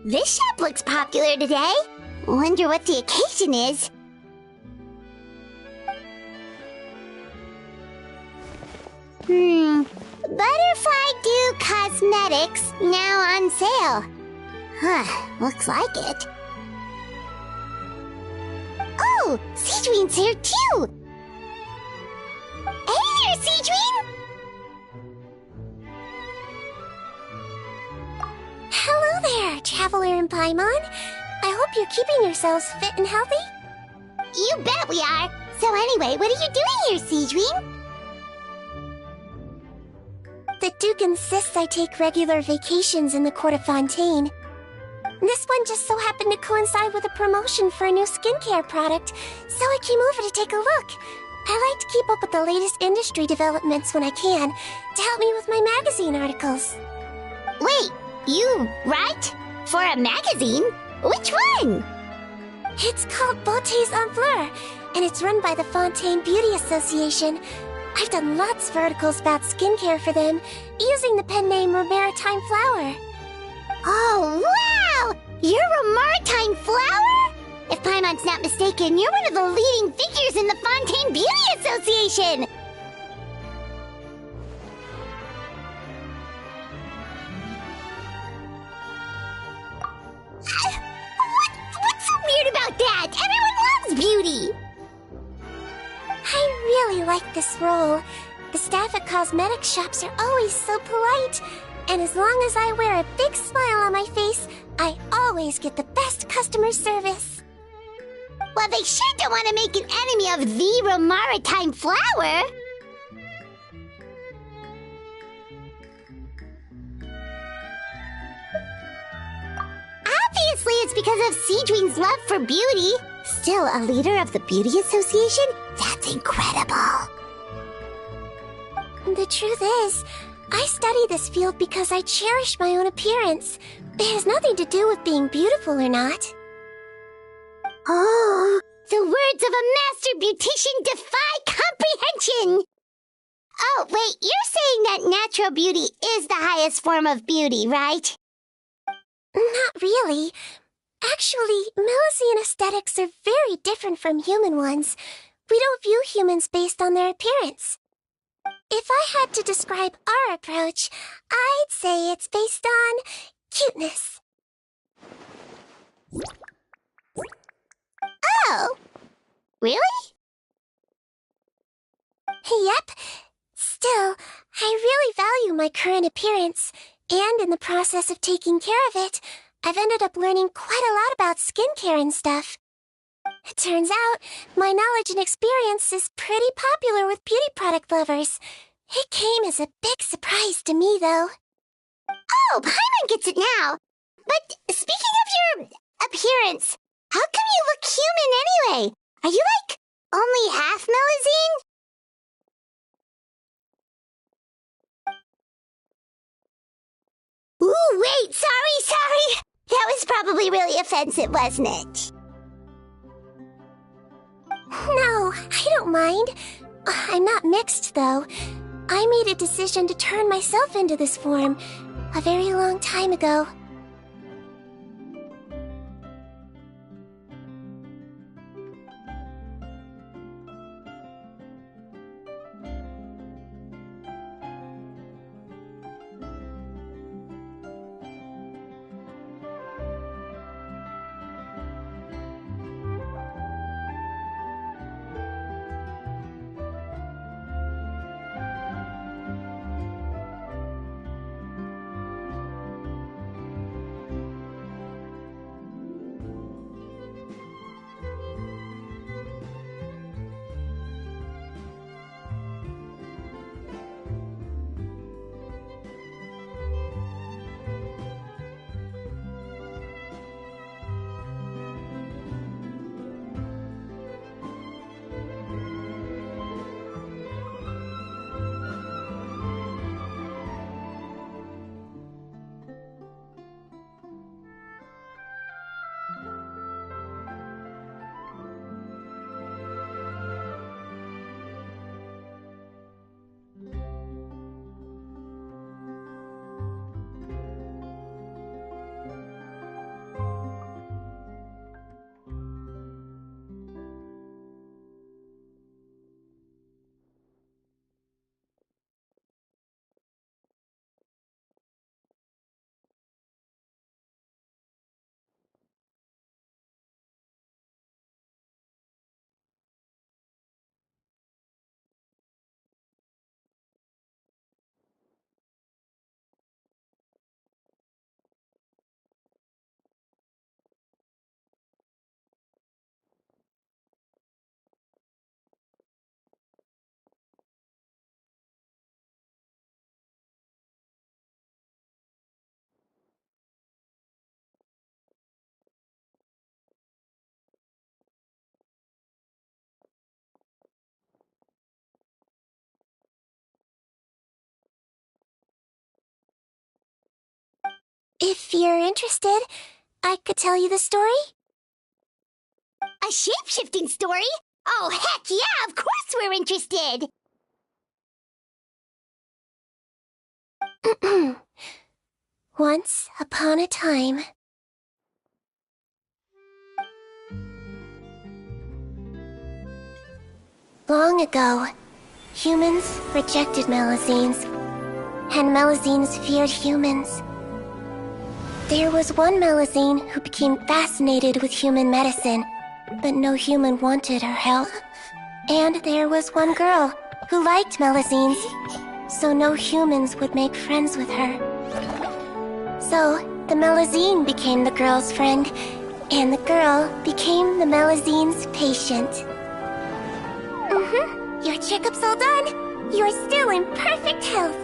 This shop looks popular today. Wonder what the occasion is. Butterfly Dew Cosmetics now on sale. Looks like it. Oh, Sigewinne's here too. Hey there, Sigewinne! Hello there, Traveler and Paimon. I hope you're keeping yourselves fit and healthy. You bet we are. So anyway, what are you doing here, Sigewinne? The Duke insists I take regular vacations in the Court of Fontaine. This one just so happened to coincide with a promotion for a new skincare product, so I came over to take a look. I like to keep up with the latest industry developments when I can, to help me with my magazine articles. Wait, you write? For a magazine? Which one? It's called Beautés en Fleur, and it's run by the Fontaine Beauty Association. I've done lots of articles about skincare for them, using the pen name Maritime Flower. Oh, wow! You're a Maritime Flower? If Paimon's not mistaken, you're one of the leading figures in the Fontaine Beauty Association! What's so weird about that? Everyone loves beauty! I really like this role. The staff at cosmetic shops are always so polite. And as long as I wear a big smile on my face, I always get the best customer service. Well, they sure don't want to make an enemy of the Maritime Flower. Obviously, it's because of Sigewinne's love for beauty. Still a leader of the Beauty Association? That's incredible. The truth is, I study this field because I cherish my own appearance. It has nothing to do with being beautiful or not. Oh, the words of a master beautician defy comprehension! Oh, wait, you're saying that natural beauty is the highest form of beauty, right? Not really. Actually, Melusine aesthetics are very different from human ones. We don't view humans based on their appearance. If I had to describe our approach, I'd say it's based on cuteness. Oh, really? Yep. Still, I really value my current appearance, and in the process of taking care of it, I've ended up learning quite a lot about skincare and stuff. It turns out, my knowledge and experience is pretty popular with beauty product lovers. It came as a big surprise to me, though. Oh, Paimon gets it now. But speaking of your appearance, how come you look human anyway? Are you, like, only half Melusine? Ooh, wait, sorry. That was probably really offensive, wasn't it? No, I don't mind. I'm not mixed, though. I made a decision to turn myself into this form a very long time ago. If you're interested, I could tell you the story. A shape-shifting story? Oh, heck yeah, of course we're interested! Once upon a time. Long ago, humans rejected Melazines, and Melazines feared humans. There was one Melazine who became fascinated with human medicine, but no human wanted her help. And there was one girl who liked Melazines, so no humans would make friends with her. So, the Melazine became the girl's friend, and the girl became the Melazine's patient. Your checkup's all done. You're still in perfect health.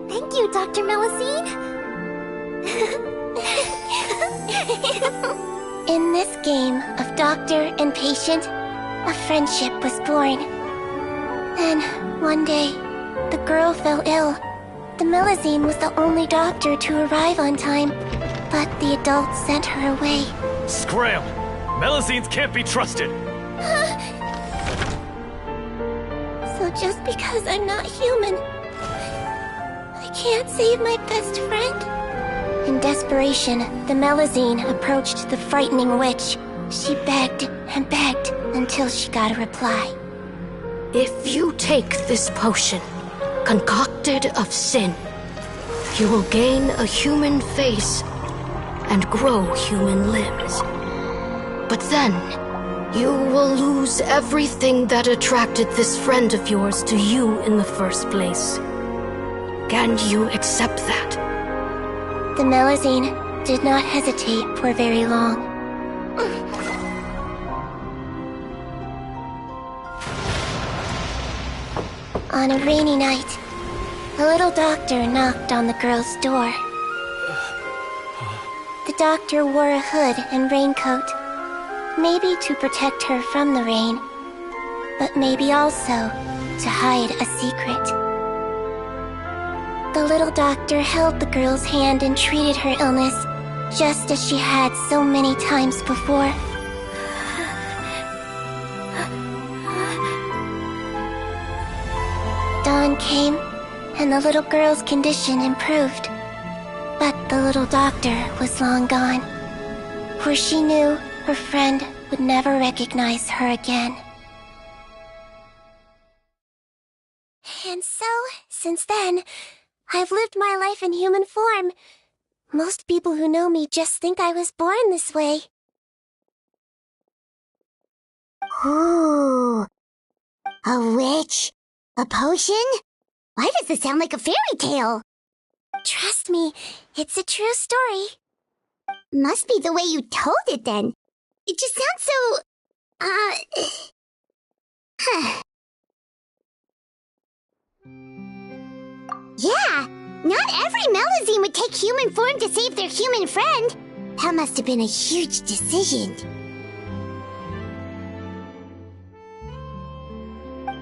Thank you, Dr. Melazine. In this game of doctor and patient, a friendship was born. Then, one day, the girl fell ill. The Melazine was the only doctor to arrive on time, but the adults sent her away. Scram! Melazines can't be trusted! So just because I'm not human, I can't save my best friend? In desperation, the Melazine approached the frightening witch. She begged and begged until she got a reply. If you take this potion, concocted of sin, you will gain a human face and grow human limbs. But then, you will lose everything that attracted this friend of yours to you in the first place. Can you accept that? The Melazine did not hesitate for very long. On a rainy night, a little doctor knocked on the girl's door. The doctor wore a hood and raincoat, maybe to protect her from the rain, but maybe also to hide a secret. The little doctor held the girl's hand and treated her illness, just as she had so many times before. Dawn came, and the little girl's condition improved. But the little doctor was long gone, for she knew her friend would never recognize her again. And so, since then, I've lived my life in human form. Most people who know me just think I was born this way. Ooh. A witch? A potion? Why does this sound like a fairy tale? Trust me, it's a true story. Must be the way you told it then. It just sounds so... Yeah, not every Melazine would take human form to save their human friend. That must have been a huge decision.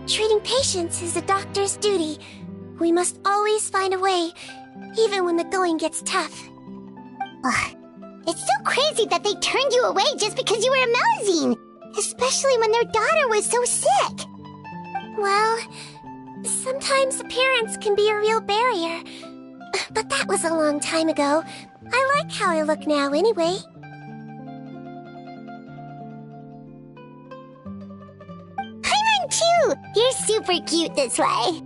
Treating patients is a doctor's duty. We must always find a way, even when the going gets tough. Ugh. It's so crazy that they turned you away just because you were a Melazine, especially when their daughter was so sick. Well, sometimes appearance can be a real barrier. But that was a long time ago. I like how I look now anyway. Paimon too! You're super cute this way.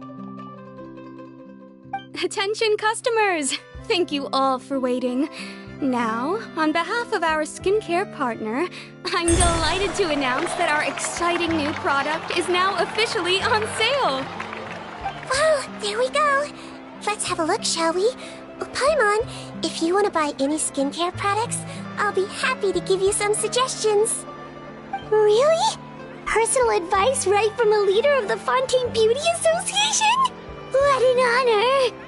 Attention customers! Thank you all for waiting. Now, on behalf of our skincare partner, I'm delighted to announce that our exciting new product is now officially on sale! Well, there we go. Let's have a look, shall we? Oh, Paimon, if you want to buy any skincare products, I'll be happy to give you some suggestions. Really? Personal advice right from a leader of the Fontaine Beauty Association? What an honor!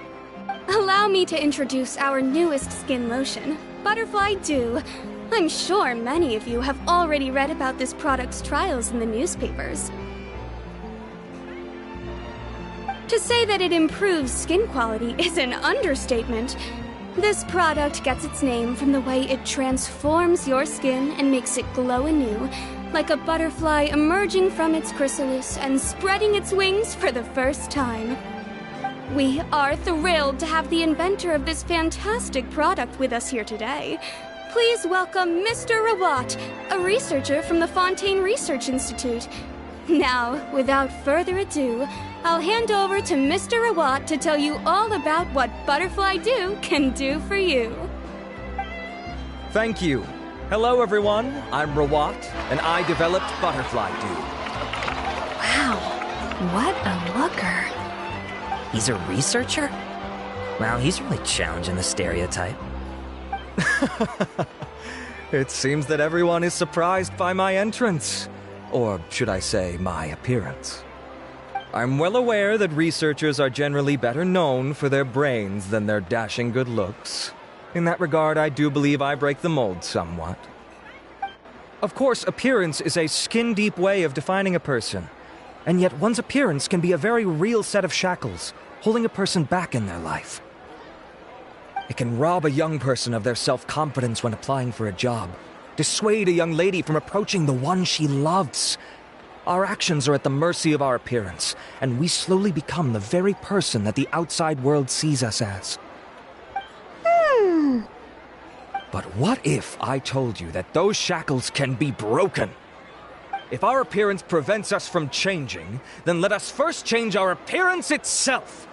Allow me to introduce our newest skin lotion, Butterfly Dew. I'm sure many of you have already read about this product's trials in the newspapers. To say that it improves skin quality is an understatement. This product gets its name from the way it transforms your skin and makes it glow anew, like a butterfly emerging from its chrysalis and spreading its wings for the first time. We are thrilled to have the inventor of this fantastic product with us here today. Please welcome Mr. Rawat, a researcher from the Fontaine Research Institute. Now, without further ado, I'll hand over to Mr. Rawat to tell you all about what Butterfly Dew can do for you. Thank you. Hello, everyone. I'm Rawat, and I developed Butterfly Dew. Wow, what a looker. He's a researcher? Wow, he's really challenging the stereotype. It seems that everyone is surprised by my entrance. Or should I say, my appearance. I'm well aware that researchers are generally better known for their brains than their dashing good looks. In that regard, I do believe I break the mold somewhat. Of course, appearance is a skin-deep way of defining a person. And yet one's appearance can be a very real set of shackles, holding a person back in their life. It can rob a young person of their self-confidence when applying for a job, dissuade a young lady from approaching the one she loves. Our actions are at the mercy of our appearance, and we slowly become the very person that the outside world sees us as. But what if I told you that those shackles can be broken? If our appearance prevents us from changing, then let us first change our appearance itself.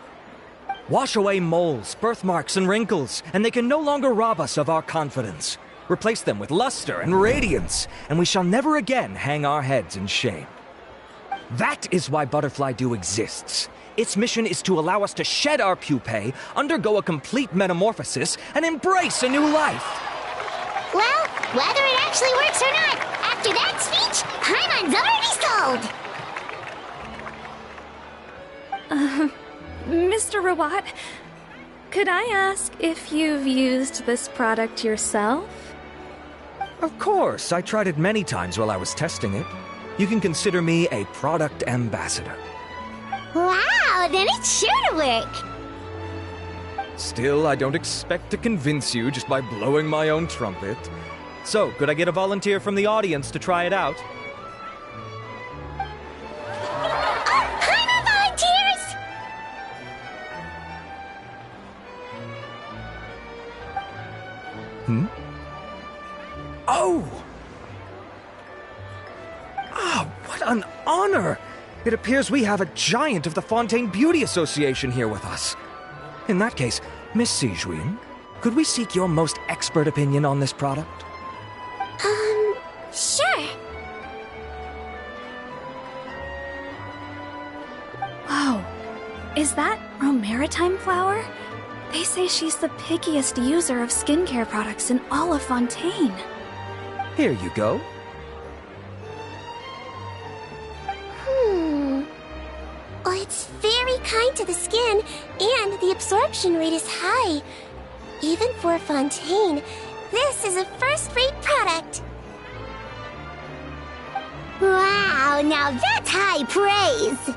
Wash away moles, birthmarks, and wrinkles, and they can no longer rob us of our confidence. Replace them with luster and radiance, and we shall never again hang our heads in shame. That is why Butterfly Dew exists. Its mission is to allow us to shed our pupae, undergo a complete metamorphosis, and embrace a new life. Well, whether it actually works or not, after that speech, Paimon's already sold! Mr. Rawat, could I ask if you've used this product yourself? Of course, I tried it many times while I was testing it. You can consider me a product ambassador. Wow, then it's sure to work! Still, I don't expect to convince you just by blowing my own trumpet. So, could I get a volunteer from the audience to try it out? Paimon volunteers! Oh! Ah, what an honor! It appears we have a giant of the Fontaine Beauty Association here with us. In that case, Miss Sigewinne, could we seek your most expert opinion on this product? Sure. Whoa, is that Romaritime flower? They say she's the pickiest user of skincare products in all of Fontaine. Here you go. Well, it's very kind to the skin, and the absorption rate is high. Even for Fontaine, this is a first-rate product. Wow, now that's high praise!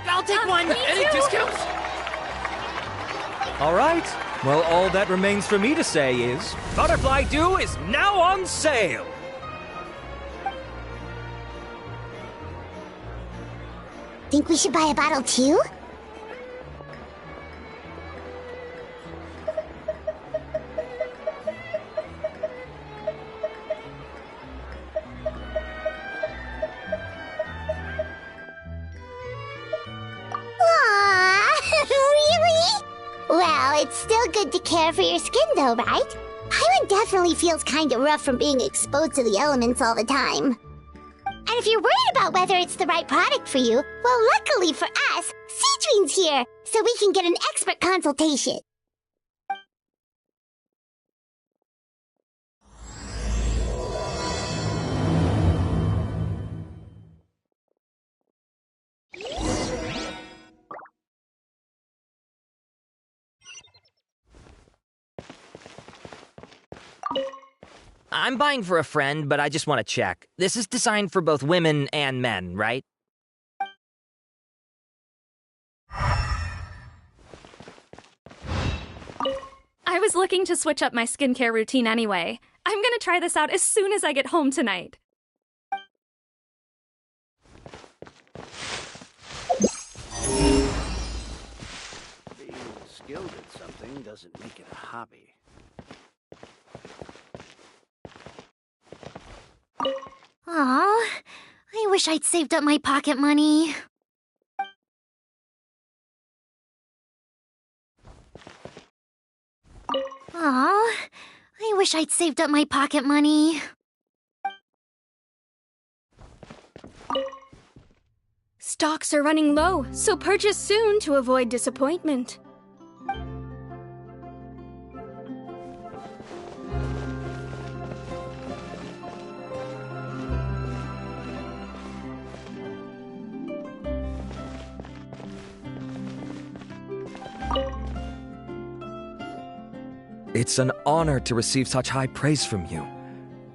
I'll take one! Any discounts? All right. Well, all that remains for me to say is, Butterfly Dew is now on sale! Think we should buy a bottle too? Really? Well, it's still good to care for your skin though, right? Paimon definitely feels kinda rough from being exposed to the elements all the time. And if you're worried about whether it's the right product for you, well, luckily for us, Sigewinne's here, so we can get an expert consultation. I'm buying for a friend, but I just want to check. This is designed for both women and men, right? I was looking to switch up my skincare routine anyway. I'm gonna try this out as soon as I get home tonight. Being skilled at something doesn't make it a hobby. Aw, I wish I'd saved up my pocket money. Aw, I wish I'd saved up my pocket money. Stocks are running low, so purchase soon to avoid disappointment. It's an honor to receive such high praise from you.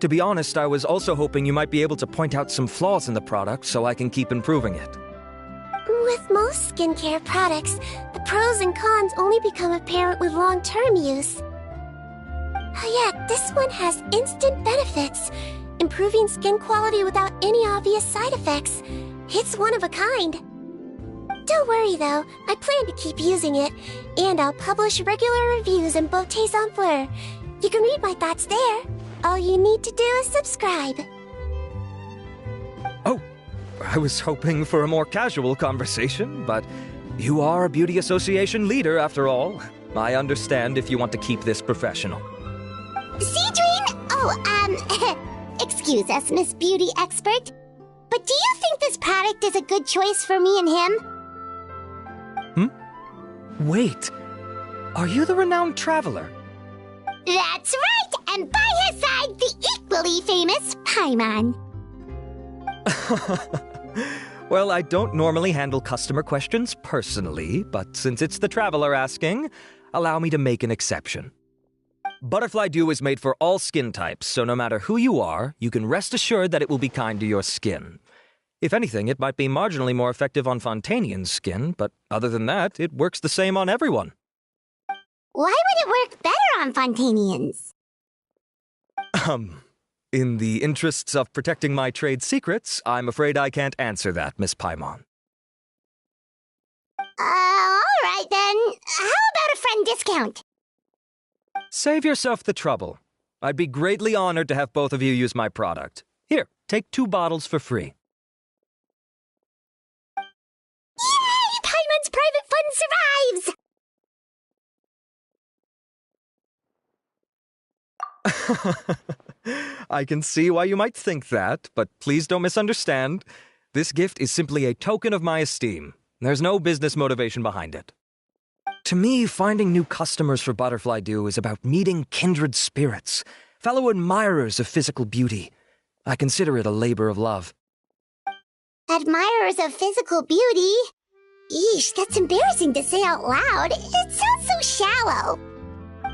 To be honest, I was also hoping you might be able to point out some flaws in the product so I can keep improving it. With most skincare products, the pros and cons only become apparent with long-term use. Yet, this one has instant benefits, improving skin quality without any obvious side effects. It's one of a kind. Don't worry though, I plan to keep using it, and I'll publish regular reviews in Beautés en Fleur. You can read my thoughts there. All you need to do is subscribe. Oh, I was hoping for a more casual conversation, but you are a beauty association leader after all. I understand if you want to keep this professional. Sigewinne! Oh, excuse us, Miss Beauty Expert. But do you think this product is a good choice for me and him? Wait, are you the renowned traveler? That's right, and by his side, the equally famous Paimon. Well, I don't normally handle customer questions personally, but since it's the traveler asking, allow me to make an exception. Butterfly Dew is made for all skin types, so no matter who you are, you can rest assured that it will be kind to your skin. If anything, it might be marginally more effective on Fontanian's skin, but other than that, it works the same on everyone. Why would it work better on Fontanians? In the interests of protecting my trade secrets, I'm afraid I can't answer that, Miss Paimon. Alright then. How about a friend discount? Save yourself the trouble. I'd be greatly honored to have both of you use my product. Here, take 2 bottles for free. Yay! Paimon's private fund survives! I can see why you might think that, but please don't misunderstand. This gift is simply a token of my esteem. There's no business motivation behind it. To me, finding new customers for Butterfly Dew is about meeting kindred spirits, fellow admirers of physical beauty. I consider it a labor of love. Admirers of physical beauty? Eesh, that's embarrassing to say out loud. It sounds so shallow.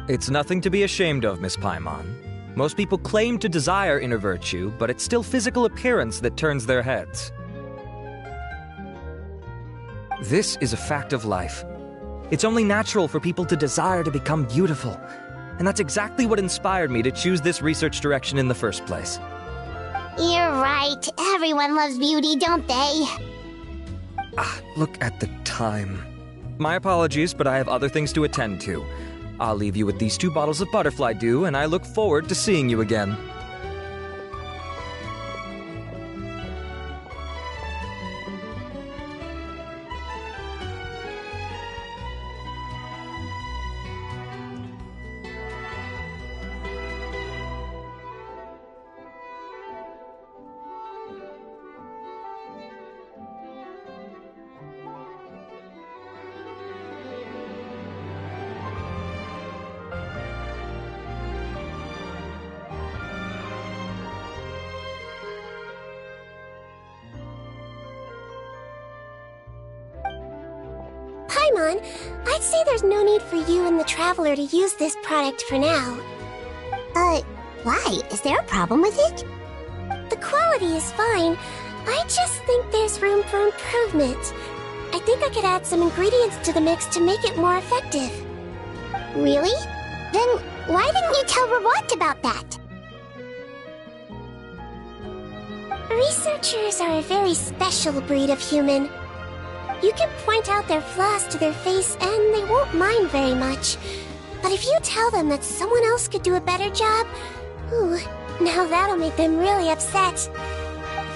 It's nothing to be ashamed of, Miss Paimon. Most people claim to desire inner virtue, but it's still physical appearance that turns their heads. This is a fact of life. It's only natural for people to desire to become beautiful, and that's exactly what inspired me to choose this research direction in the first place. You're right. Everyone loves beauty, don't they? Look at the time. My apologies, but I have other things to attend to. I'll leave you with these 2 bottles of Butterfly Dew, and I look forward to seeing you again. Paimon, I'd say there's no need for you and the Traveler to use this product for now. Why? Is there a problem with it? The quality is fine. I just think there's room for improvement. I think I could add some ingredients to the mix to make it more effective. Really? Then why didn't you tell Rawat about that? Researchers are a very special breed of human. You can point out their flaws to their face and they won't mind very much. But if you tell them that someone else could do a better job, ooh, now that'll make them really upset.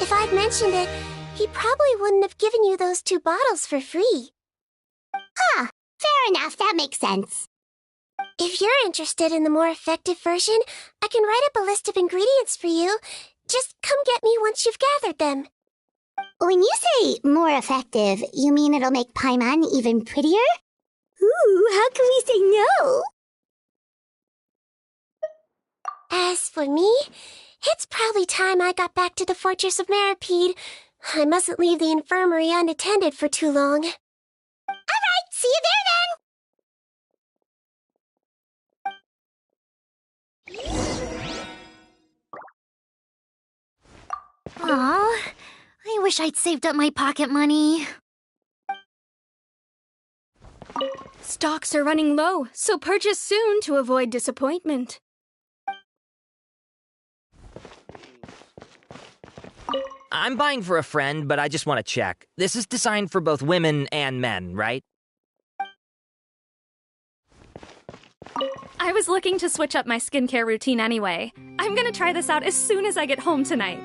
If I'd mentioned it, he probably wouldn't have given you those 2 bottles for free. Huh, fair enough, that makes sense. If you're interested in the more effective version, I can write up a list of ingredients for you. Just come get me once you've gathered them. When you say more effective, you mean it'll make Paimon even prettier? Ooh, how can we say no? As for me, it's probably time I got back to the Fortress of Meripede. I mustn't leave the infirmary unattended for too long. Alright, see you there then! Aw, I wish I'd saved up my pocket money. Stocks are running low, so purchase soon to avoid disappointment. I'm buying for a friend, but I just want to check. This is designed for both women and men, right? I was looking to switch up my skincare routine anyway. I'm gonna try this out as soon as I get home tonight.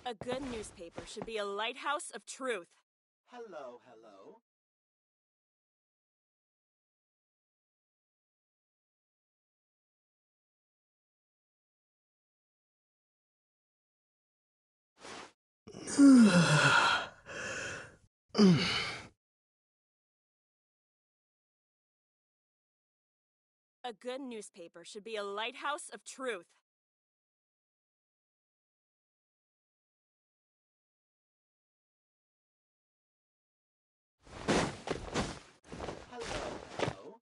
A good newspaper should be a lighthouse of truth. Hello, hello. A good newspaper should be a lighthouse of truth. Hello, hello.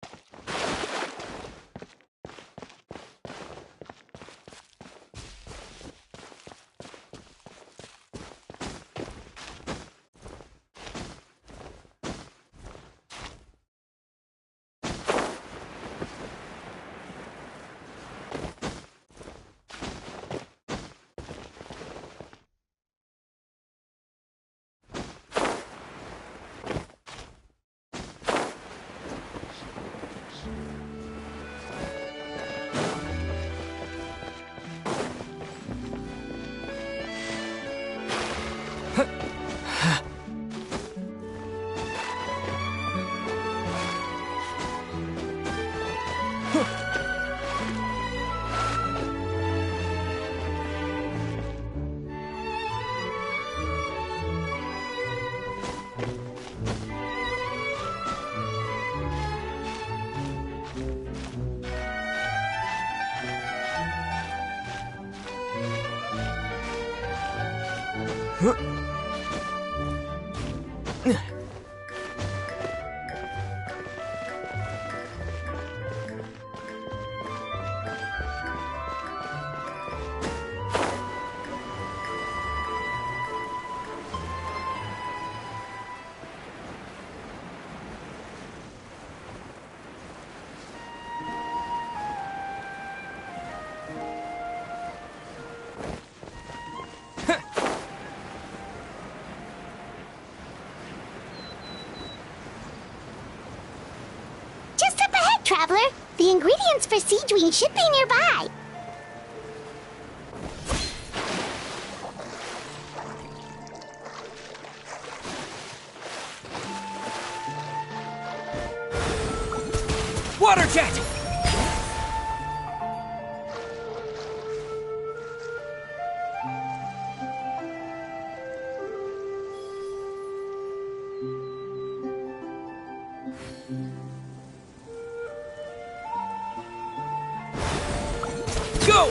Just up ahead, traveler. The ingredients for Sigewinne should be nearby. Water jet! Go!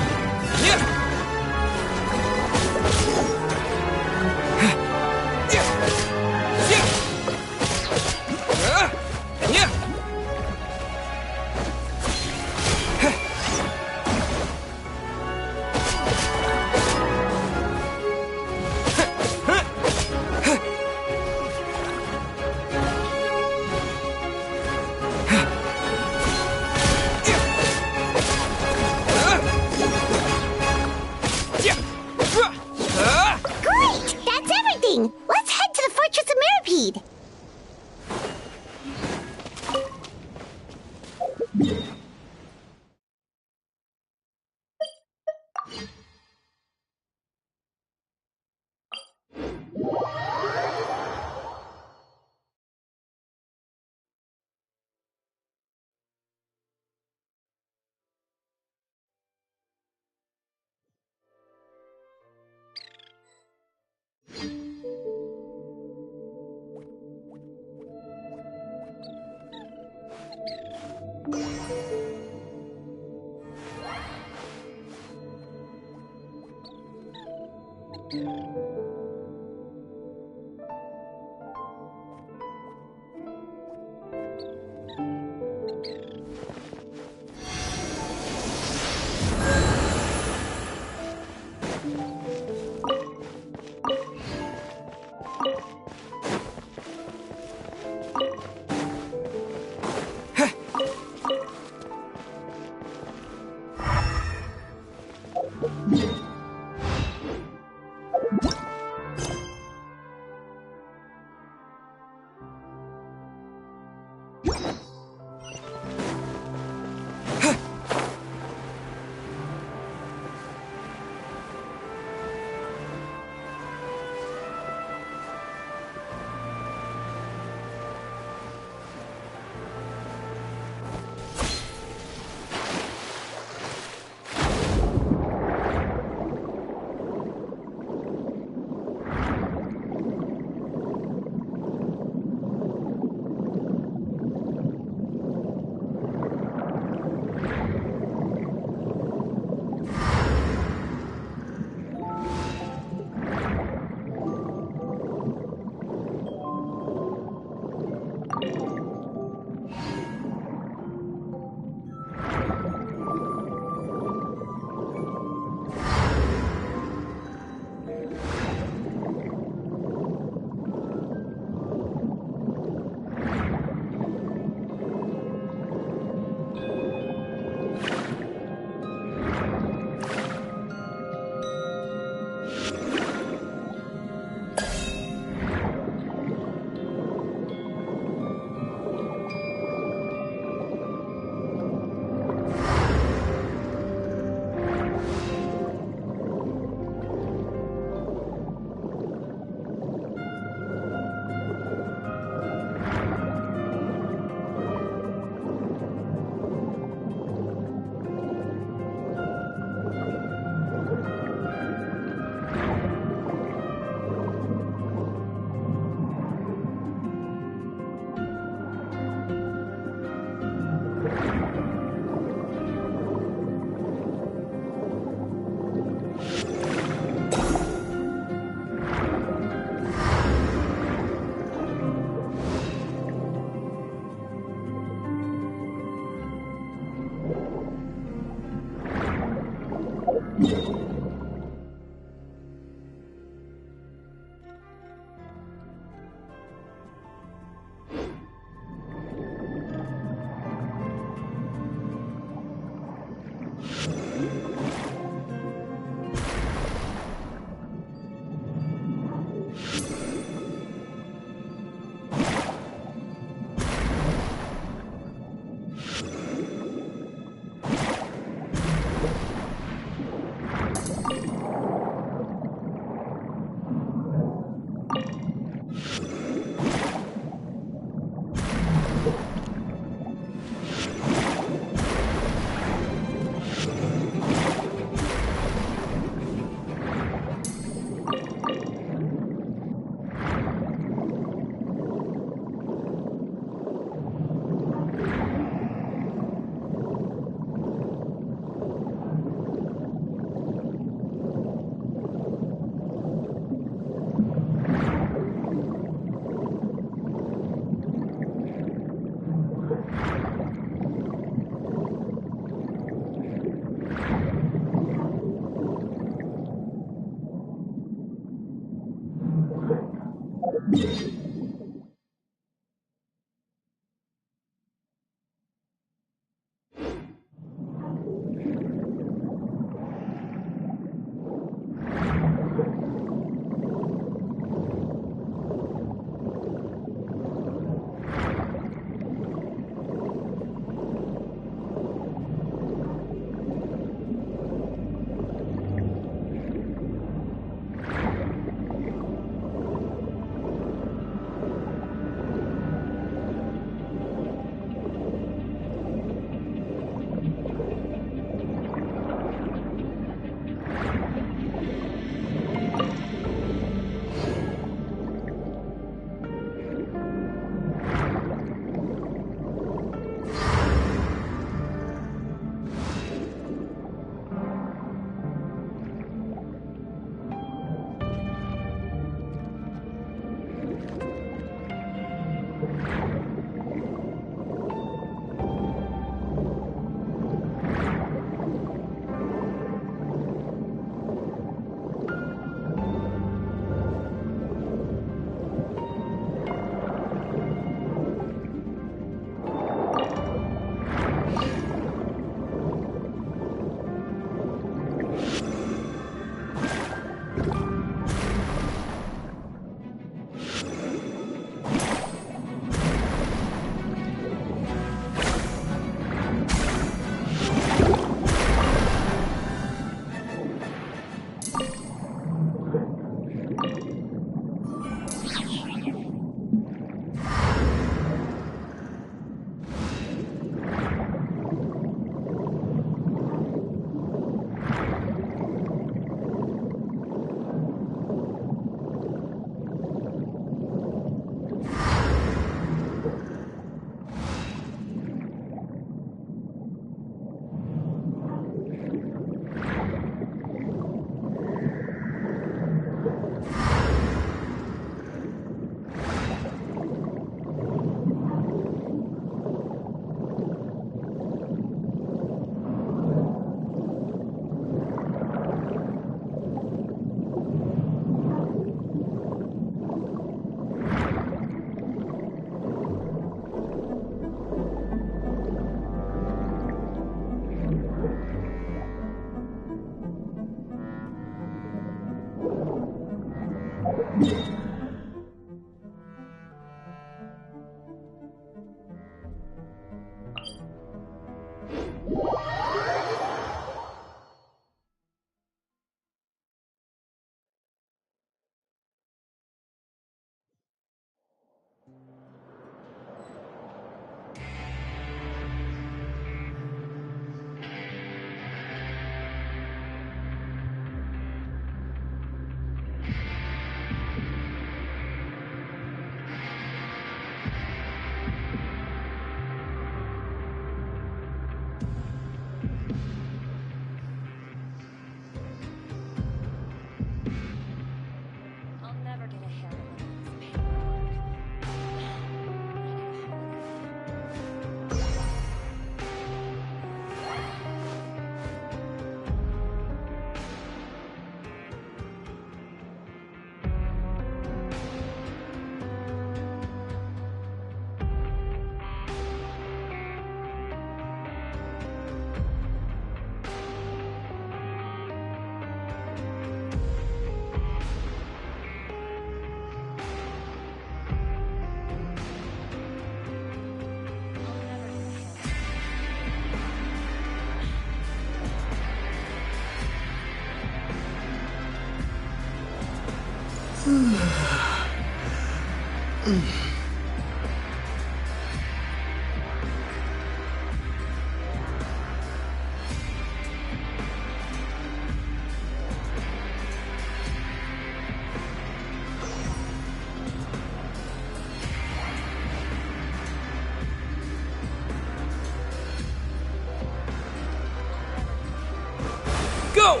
Go!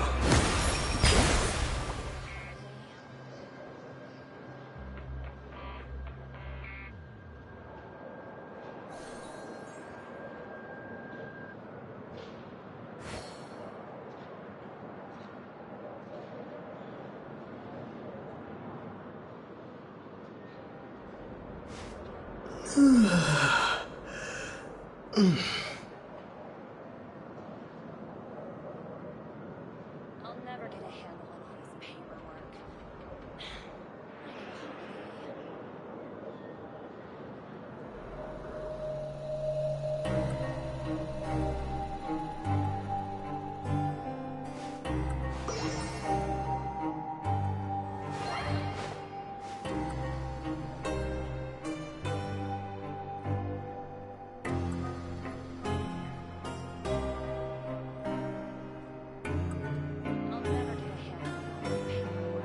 I'll never get a handle on all this paperwork. I'll never get a handle on all this paperwork.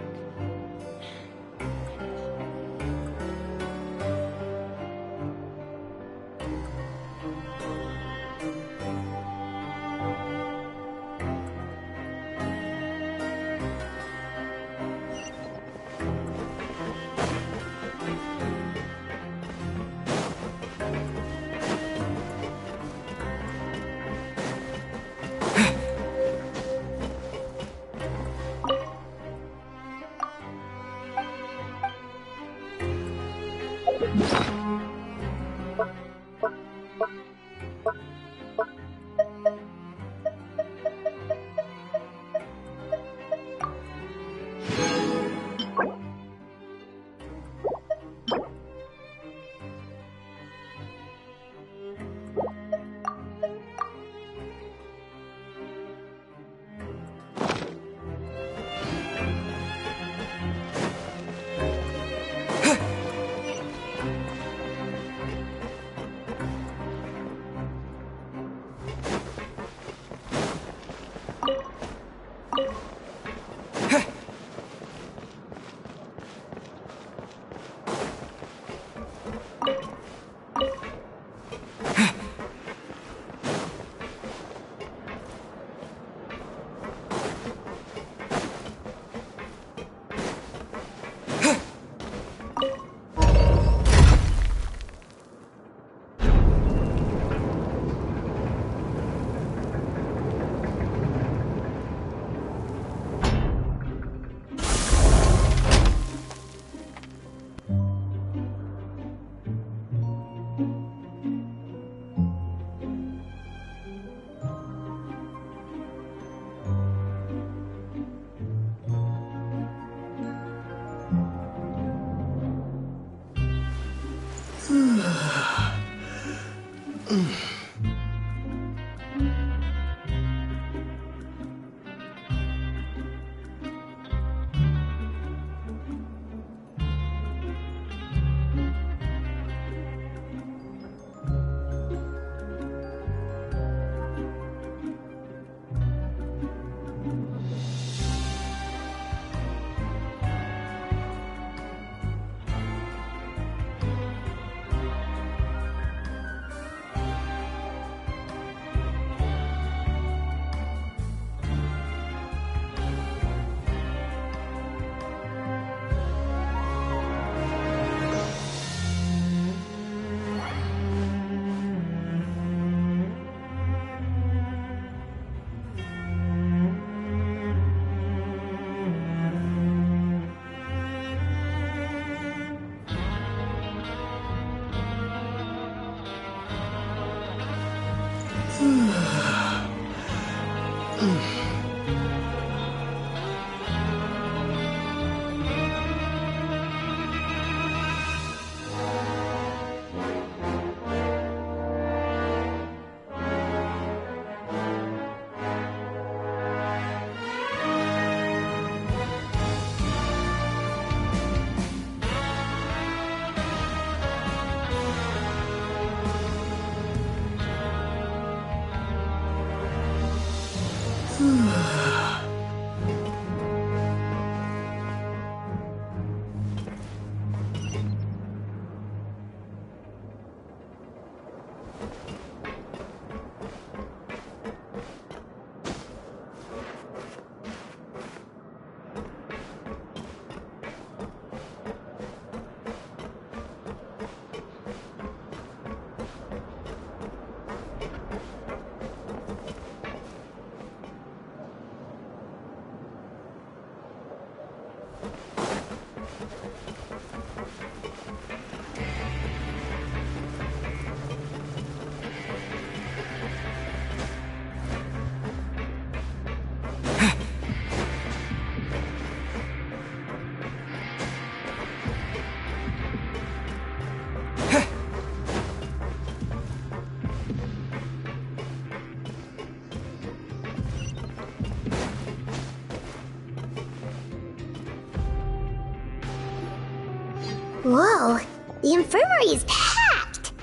Whoa, the infirmary is packed!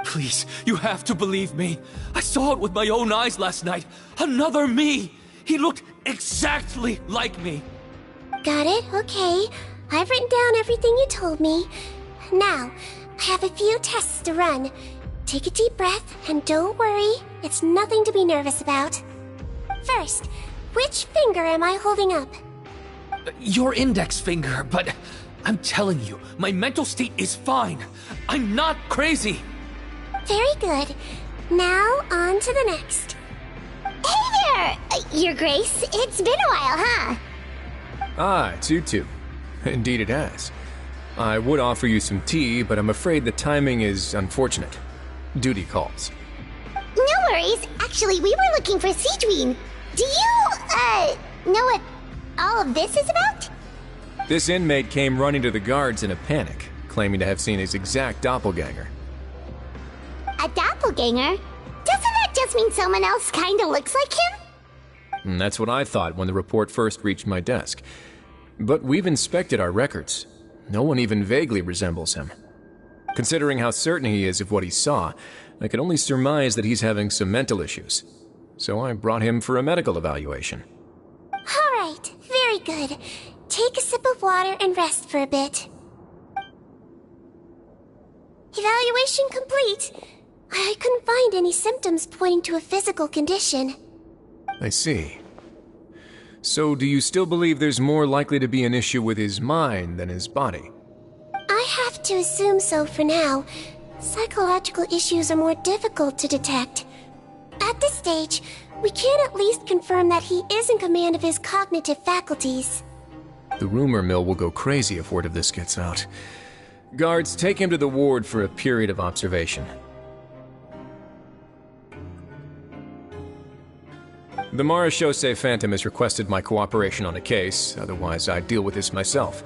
Please, you have to believe me. I saw it with my own eyes last night. Another me! He looked exactly like me. Got it, okay. I've written down everything you told me. Now, I have a few tests to run. Take a deep breath, and don't worry, it's nothing to be nervous about. First, which finger am I holding up? Your index finger, but I'm telling you, my mental state is fine. I'm not crazy. Very good. Now, on to the next. Hey there, Your Grace. It's been a while, huh? Ah, it's you two. Indeed it has. I would offer you some tea, but I'm afraid the timing is unfortunate. Duty calls. No worries. Actually, we were looking for Sigewinne. Do you, know what all of this is about? This inmate came running to the guards in a panic, claiming to have seen his exact doppelganger. A doppelganger? Doesn't that just mean someone else kinda looks like him? And that's what I thought when the report first reached my desk. But we've inspected our records. No one even vaguely resembles him. Considering how certain he is of what he saw, I can only surmise that he's having some mental issues. So I brought him for a medical evaluation. Alright, very good. Take a sip of water and rest for a bit. Evaluation complete. I couldn't find any symptoms pointing to a physical condition. I see. So do you still believe there's more likely to be an issue with his mind than his body? I have to assume so for now. Psychological issues are more difficult to detect. At this stage, we can at least confirm that he is in command of his cognitive faculties. The rumor mill will go crazy if word of this gets out. Guards, take him to the ward for a period of observation. The Marechaussee Phantom has requested my cooperation on a case, otherwise I'd deal with this myself.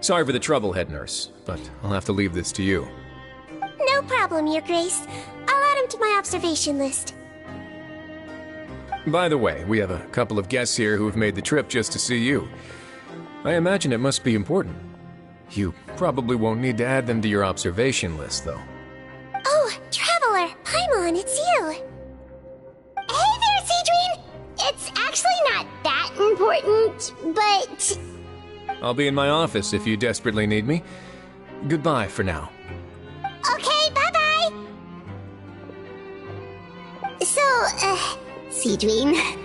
Sorry for the trouble, head nurse, but I'll have to leave this to you. No problem, Your Grace. I'll add him to my observation list. By the way, we have a couple of guests here who have made the trip just to see you. I imagine it must be important. You probably won't need to add them to your observation list, though. Oh, Traveler! Paimon, it's you! Hey there, Sigewinne! It's actually not that important, but... I'll be in my office if you desperately need me. Goodbye for now. Okay, bye-bye! So, Sigewinne...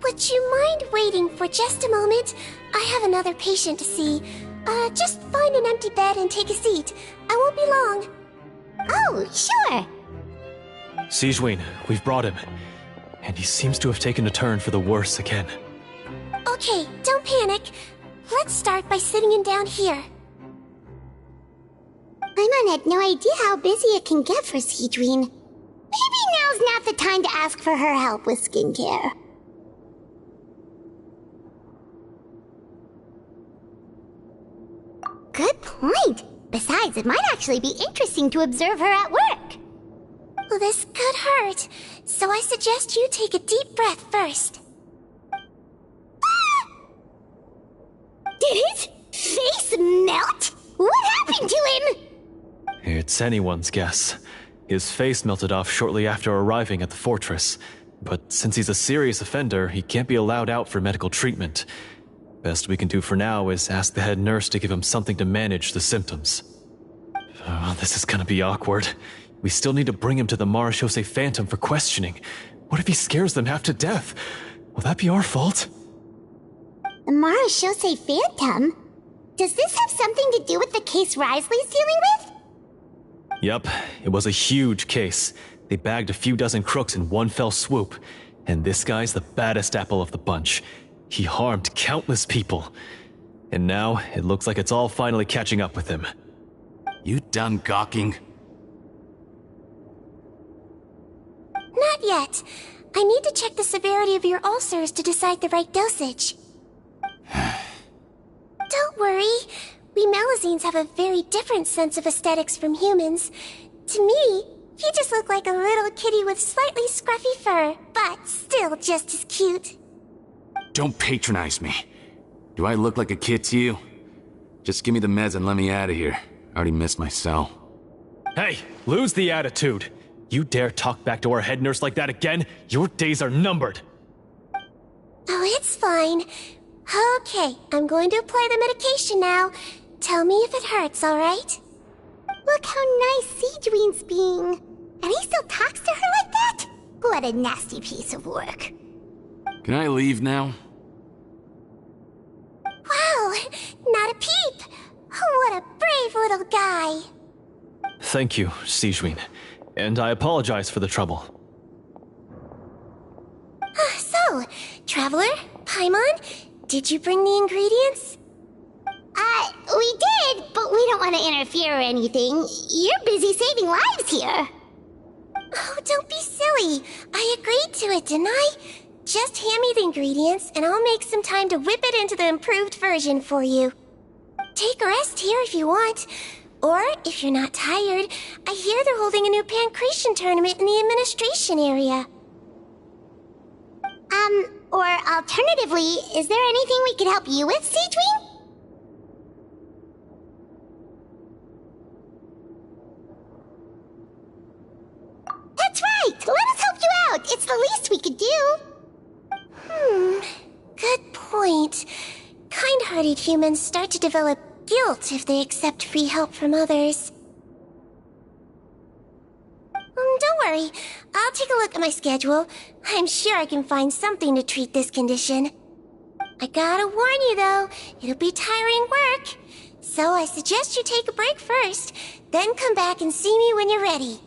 Would you mind waiting for just a moment? I have another patient to see. Just find an empty bed and take a seat. I won't be long. Oh, sure! Sigewinne, we've brought him. And he seems to have taken a turn for the worse again. Okay, don't panic. Let's start by sitting him down here. Paimon had no idea how busy it can get for Sigewinne. Maybe now's not the time to ask for her help with skincare. Good point. Besides, it might actually be interesting to observe her at work. Well, this could hurt, so I suggest you take a deep breath first. Did his face melt? What happened to him? It's anyone's guess. His face melted off shortly after arriving at the fortress. But since he's a serious offender, he can't be allowed out for medical treatment. Best we can do for now is ask the head nurse to give him something to manage the symptoms. Oh, this is gonna be awkward. We still need to bring him to the Marechaussee Phantom for questioning. What if he scares them half to death? Will that be our fault? The Marechaussee Phantom? Does this have something to do with the case Risley's dealing with? Yup, it was a huge case. They bagged a few dozen crooks in one fell swoop. And this guy's the baddest apple of the bunch. He harmed countless people. And now, it looks like it's all finally catching up with him. You done gawking? Not yet. I need to check the severity of your ulcers to decide the right dosage. Don't worry. We Melusines have a very different sense of aesthetics from humans. To me, you just look like a little kitty with slightly scruffy fur, but still just as cute. Don't patronize me. Do I look like a kid to you? Just give me the meds and let me out of here. I already missed my cell. Hey, lose the attitude. You dare talk back to our head nurse like that again? Your days are numbered. Oh, it's fine. Okay, I'm going to apply the medication now. Tell me if it hurts, alright? Look how nice Sigewinne's being. And he still talks to her like that? What a nasty piece of work. Can I leave now? Wow, not a peep. What a brave little guy. Thank you, Sigewinne. And I apologize for the trouble. So, Traveler, Paimon, did you bring the ingredients? We did, but we don't want to interfere or anything. You're busy saving lives here. Oh, don't be silly. I agreed to it, didn't I? Just hand me the ingredients, and I'll make some time to whip it into the improved version for you. Take a rest here if you want. Or, if you're not tired, I hear they're holding a new pancreation tournament in the administration area. Or alternatively, is there anything we could help you with, Sigewinne? That's right! Let us help you out! It's the least we could do! Good point. Kind-hearted humans start to develop guilt if they accept free help from others. Don't worry. I'll take a look at my schedule. I'm sure I can find something to treat this condition. I gotta warn you, though, it'll be tiring work. So I suggest you take a break first, then come back and see me when you're ready.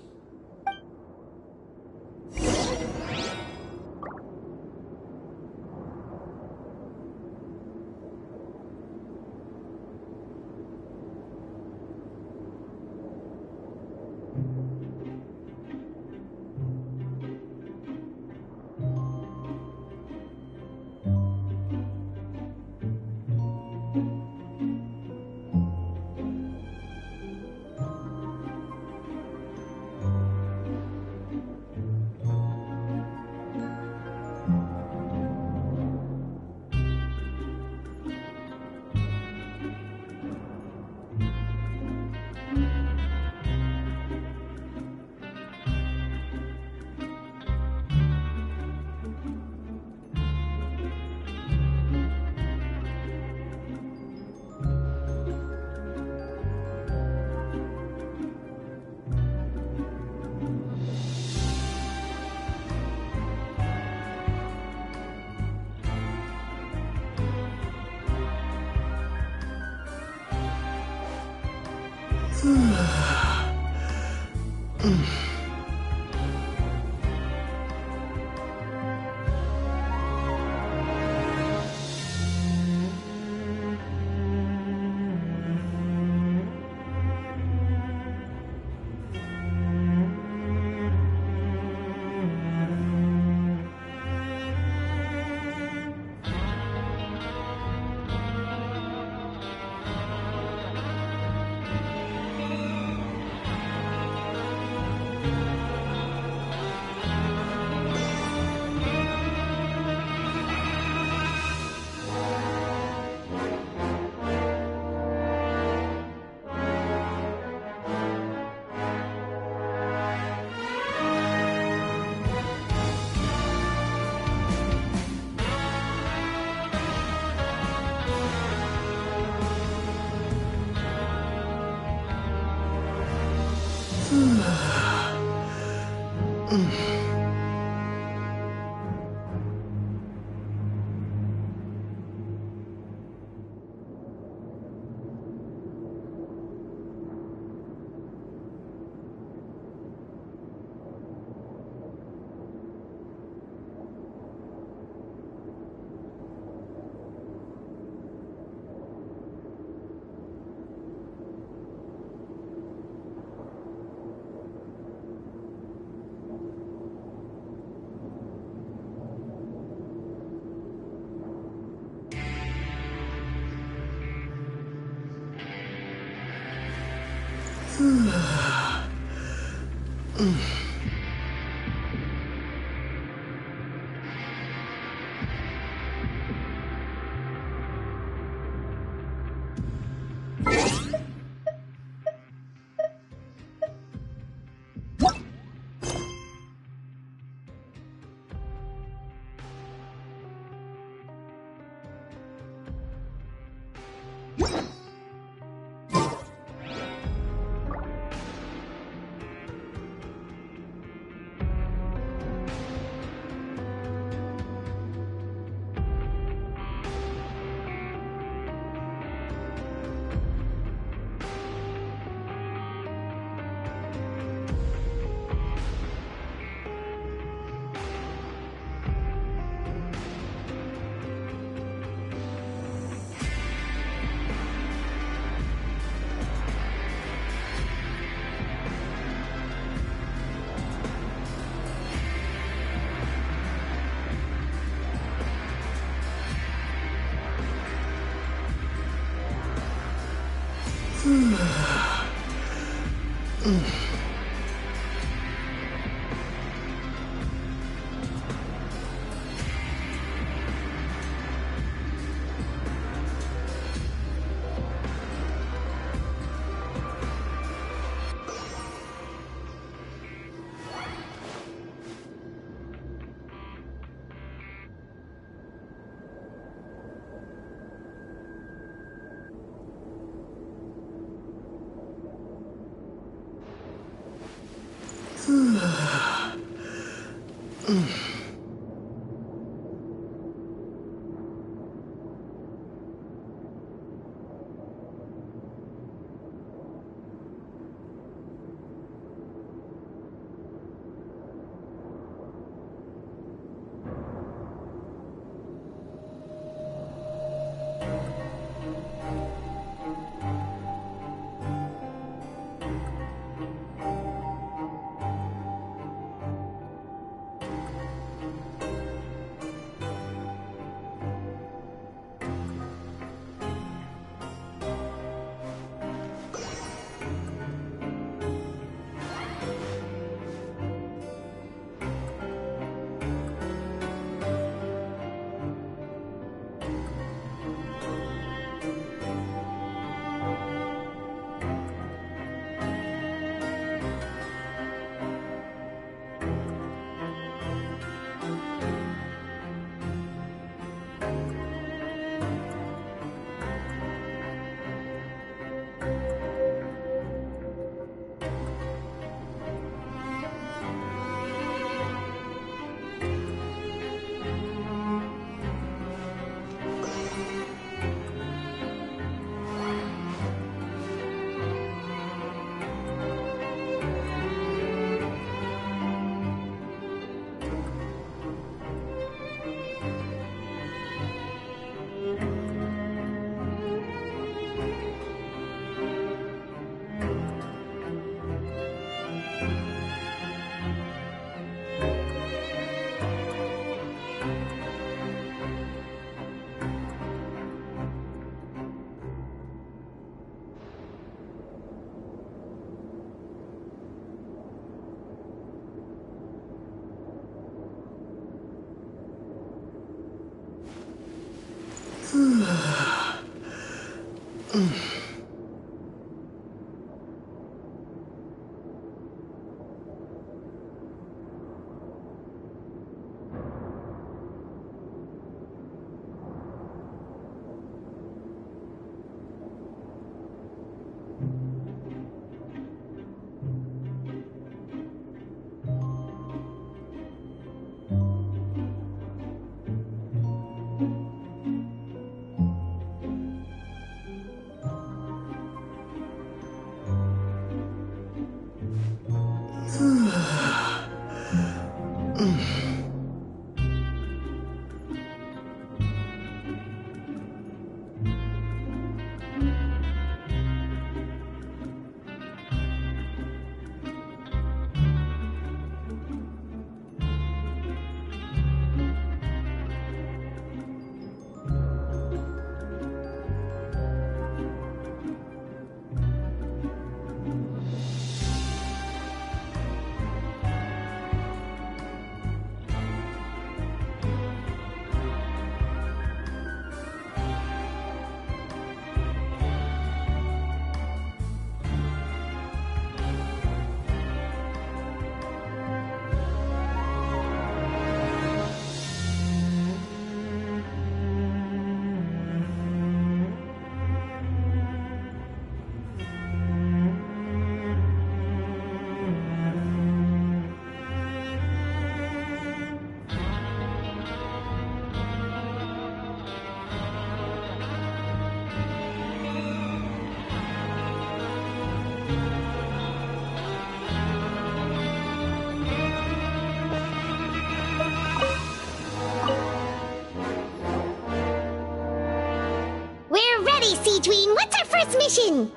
Sigewinne, what's our first mission?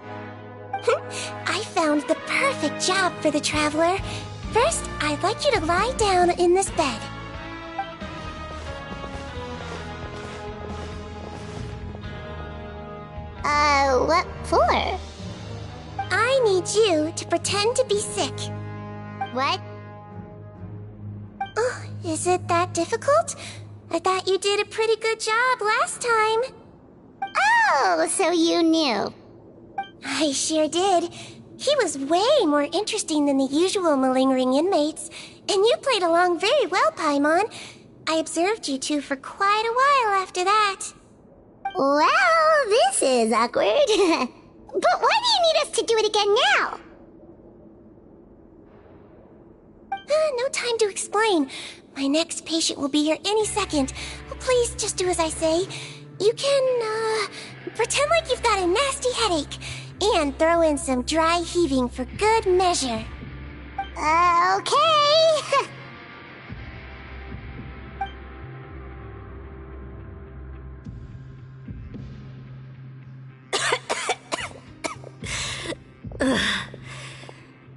I found the perfect job for the traveler. First, I'd like you to lie down in this bed. What for? need you to pretend to be sick. What? Oh, is it that difficult? I thought you did a pretty good job last time. Oh, so you knew. I sure did. He was way more interesting than the usual malingering inmates, and you played along very well, Paimon. I observed you two for quite a while after that. Well, this is awkward. But why do you need us to do it again now? No time to explain. My next patient will be here any second. Please just do as I say. You can, pretend like you've got a nasty headache, and throw in some dry heaving for good measure. Okay.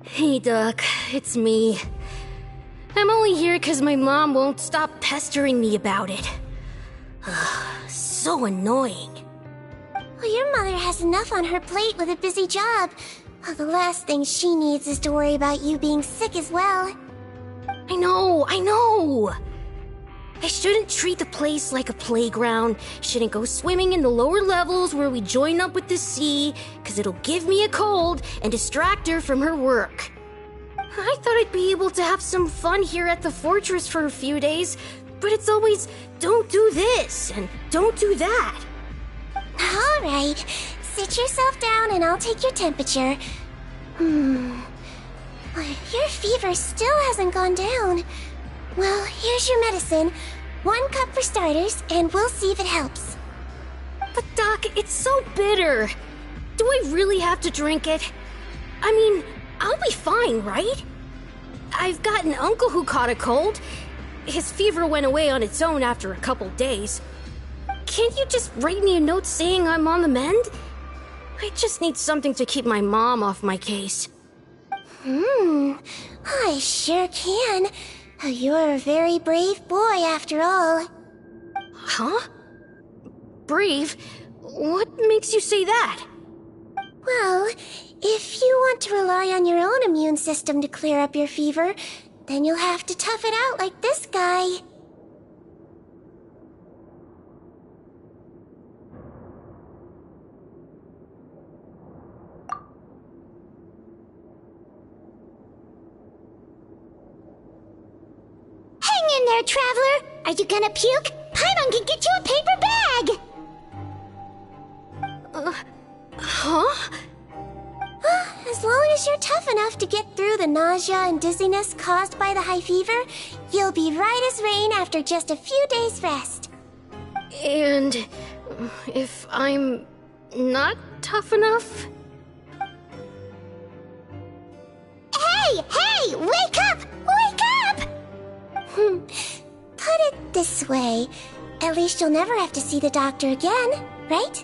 Hey, Doc, it's me. I'm only here because my mom won't stop pestering me about it. So annoying. Well, your mother has enough on her plate with a busy job. Well, the last thing she needs is to worry about you being sick as well. I know. I shouldn't treat the place like a playground, shouldn't go swimming in the lower levels where we join up with the sea, because it'll give me a cold and distract her from her work. I thought I'd be able to have some fun here at the fortress for a few days, but it's always, don't do this and don't do that. All right, sit yourself down and I'll take your temperature. Your fever still hasn't gone down. Well, here's your medicine. 1 cup for starters, and we'll see if it helps. But Doc, it's so bitter. Do I really have to drink it? I mean, I'll be fine, right? I've got an uncle who caught a cold. His fever went away on its own after a couple days. Can't you just write me a note saying I'm on the mend? I just need something to keep my mom off my case. I sure can. You're a very brave boy, after all. Huh? Brave? What makes you say that? Well, if you want to rely on your own immune system to clear up your fever, then you'll have to tough it out like this guy. Hang in there, traveler. Are you gonna puke? Paimon can get you a paper bag. Huh? As long as you're tough enough to get through the nausea and dizziness caused by the high fever, you'll be right as rain after just a few days' rest. And if I'm not tough enough? Hey! Wake up! Wake up! Put it this way. At least you'll never have to see the doctor again, right?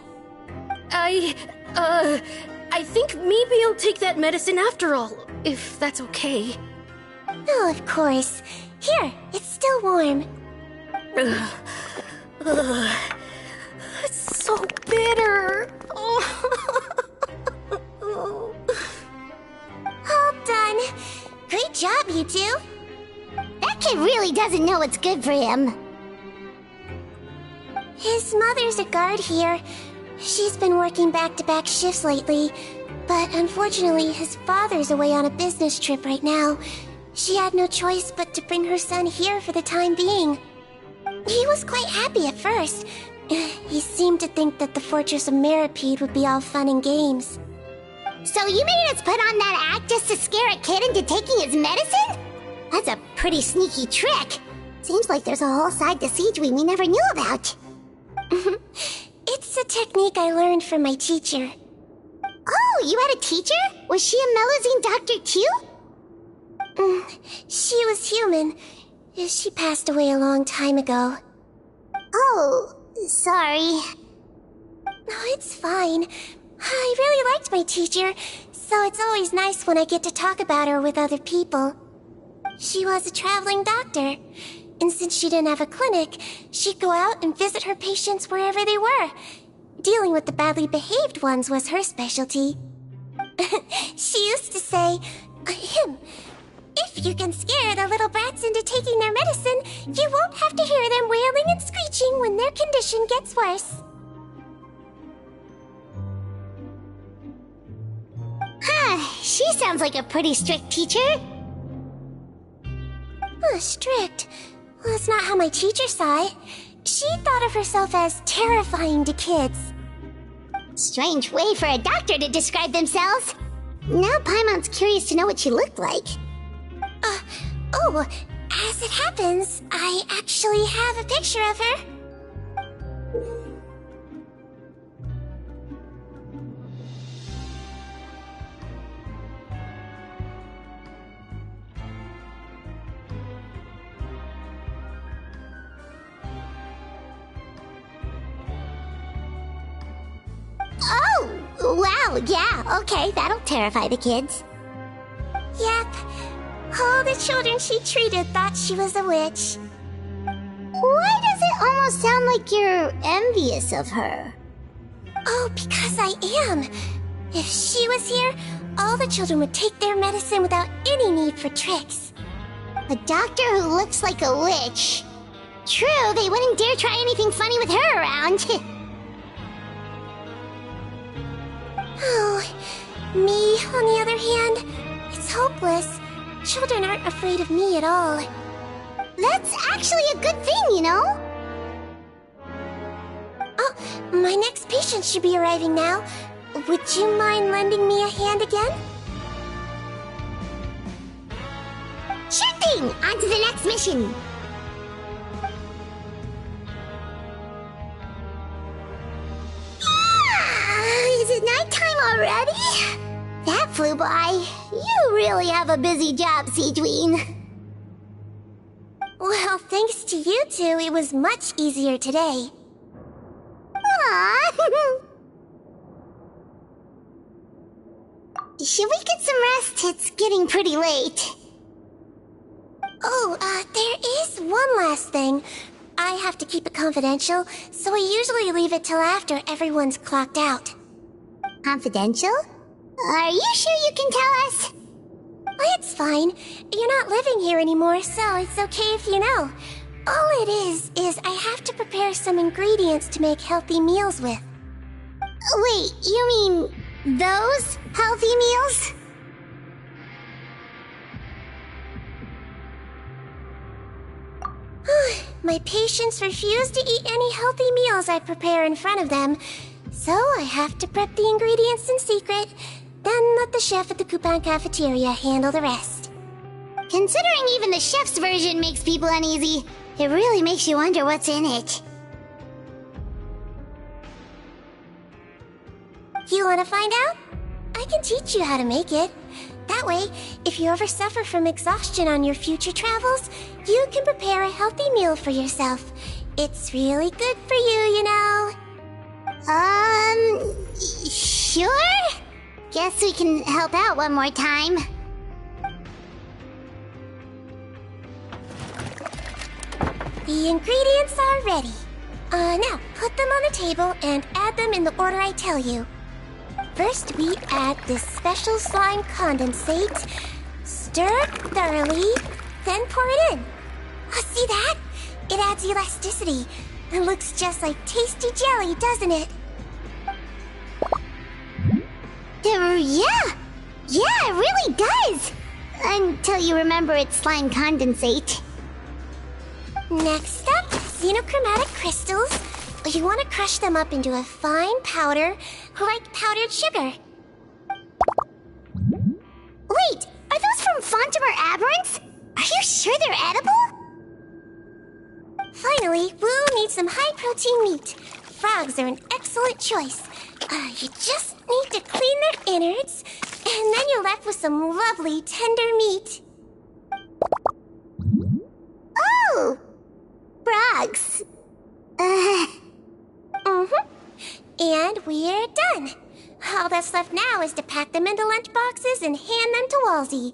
I think maybe I'll take that medicine after all, if that's okay. Oh, of course. Here, it's still warm. It's so bitter. All done. Great job, you two. That kid really doesn't know what's good for him. His mother's a guard here. She's been working back-to-back shifts lately, but unfortunately his father's away on a business trip right now. She had no choice but to bring her son here for the time being. He was quite happy at first. He seemed to think that the Fortress of Meripede would be all fun and games. So you made us put on that act just to scare a kid into taking his medicine? That's a pretty sneaky trick. Seems like there's a whole side to Sigewinne we never knew about. It's a technique I learned from my teacher. Oh, you had a teacher? Was she a Mellowsine doctor too? She was human. She passed away a long time ago. Oh, sorry. No, it's fine. I really liked my teacher, so it's always nice when I get to talk about her with other people. She was a traveling doctor, and since she didn't have a clinic, she'd go out and visit her patients wherever they were. Dealing with the badly behaved ones was her specialty. She used to say, if you can scare the little brats into taking their medicine, you won't have to hear them wailing and screeching when their condition gets worse. She sounds like a pretty strict teacher. Strict? Well, that's not how my teacher saw it. She thought of herself as terrifying to kids. Strange way for a doctor to describe themselves. Now Paimon's curious to know what she looked like. As it happens, I actually have a picture of her. Oh, wow, yeah, okay, that'll terrify the kids. Yep. All the children she treated thought she was a witch. Why does it almost sound like you're envious of her? Oh, because I am. If she was here, all the children would take their medicine without any need for tricks. A doctor who looks like a witch. True, they wouldn't dare try anything funny with her around. Oh, me, on the other hand, it's hopeless. Children aren't afraid of me at all. That's actually a good thing, you know? Oh, my next patient should be arriving now. Would you mind lending me a hand again? Sure thing! On to the next mission! Is it nighttime already? That flew by. You really have a busy job, Sigewinne. Well, thanks to you two, it was much easier today. Aww. Should we get some rest? It's getting pretty late. Oh, there is one last thing. I have to keep it confidential, so I usually leave it till after everyone's clocked out. Confidential? Are you sure you can tell us? It's fine. You're not living here anymore, so it's okay if you know. All it is I have to prepare some ingredients to make healthy meals with. Wait, you mean those healthy meals? My patients refuse to eat any healthy meals I prepare in front of them, so I have to prep the ingredients in secret, then let the chef at the Coupon cafeteria handle the rest. Considering even the chef's version makes people uneasy, it really makes you wonder what's in it. You want to find out? I can teach you how to make it. That way, if you ever suffer from exhaustion on your future travels, you can prepare a healthy meal for yourself. It's really good for you, you know. Sure? Guess we can help out one more time. The ingredients are ready. Now, put them on the table and add them in the order I tell you. First, we add this special slime condensate, stir thoroughly, then pour it in. See that? It adds elasticity. It looks just like tasty jelly, doesn't it? Yeah, it really does! Until you remember it's slime condensate. Next up, xenochromatic crystals. You want to crush them up into a fine powder, like powdered sugar. Wait, are those from Fontimer Aberrants? Are you sure they're edible? Finally, we'll need some high-protein meat. Frogs are an excellent choice. You just need to clean their innards, and then you're left with some lovely, tender meat. Oh! Frogs. And we're done. All that's left now is to pack them into lunch boxes and hand them to Walsey.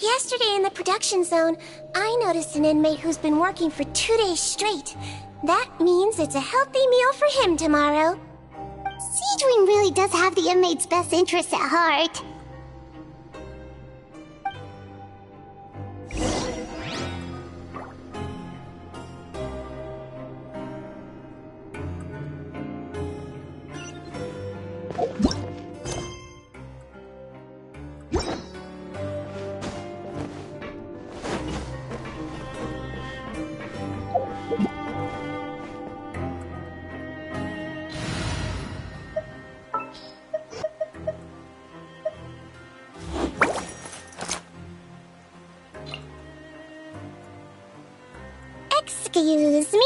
Yesterday in the production zone, I noticed an inmate who's been working for 2 days straight. That means it's a healthy meal for him tomorrow. Sigewinne really does have the inmates' best interests at heart. Excuse me?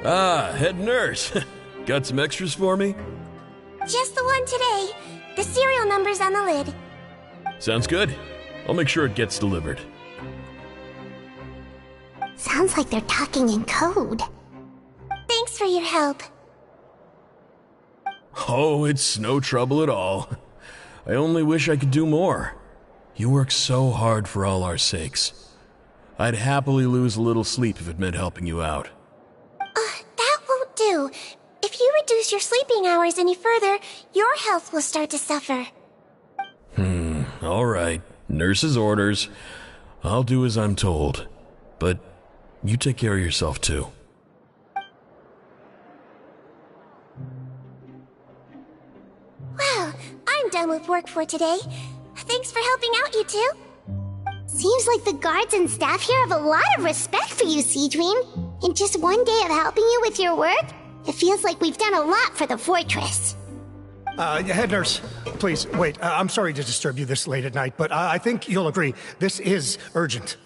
Ah, head nurse. Got some extras for me? Just the one today. The serial number's on the lid. Sounds good. I'll make sure it gets delivered. Sounds like they're talking in code. Thanks for your help. Oh, it's no trouble at all. I only wish I could do more. You work so hard for all our sakes. I'd happily lose a little sleep if it meant helping you out. That won't do. If you reduce your sleeping hours any further, your health will start to suffer. All right. Nurse's orders. I'll do as I'm told. But you take care of yourself too. Well, I'm done with work for today. Thanks for helping out, you two. Seems like the guards and staff here have a lot of respect for you, Sigewinne. In just one day of helping you with your work, it feels like we've done a lot for the fortress. Head nurse, please, wait. I'm sorry to disturb you this late at night, but I think you'll agree, this is urgent.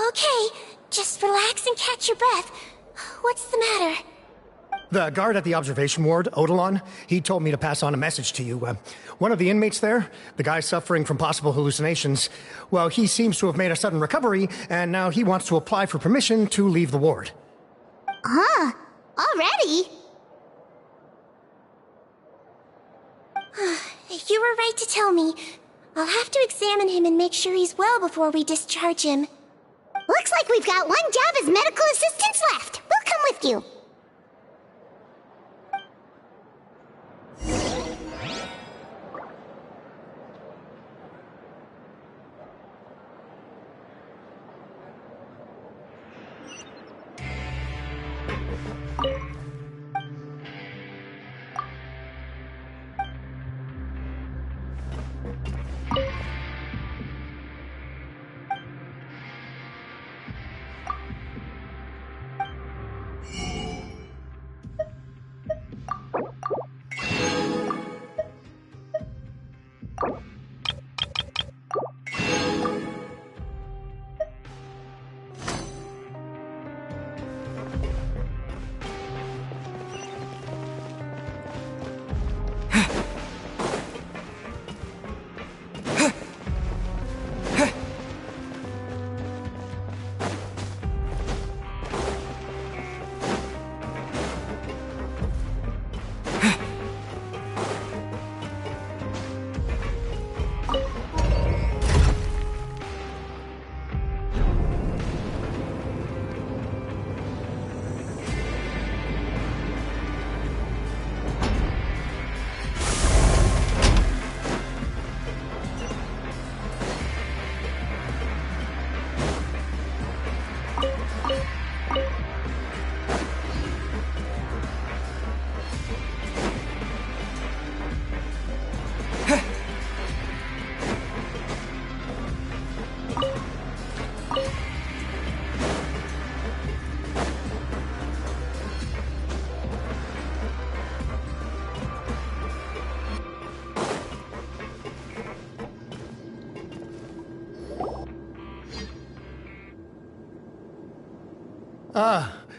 Okay, just relax and catch your breath. What's the matter? The guard at the observation ward, Odilon, he told me to pass on a message to you. One of the inmates there, the guy suffering from possible hallucinations, well, he seems to have made a sudden recovery, and now he wants to apply for permission to leave the ward. Huh? Already? You were right to tell me. I'll have to examine him and make sure he's well before we discharge him. Looks like we've got one job as medical assistants left. We'll come with you.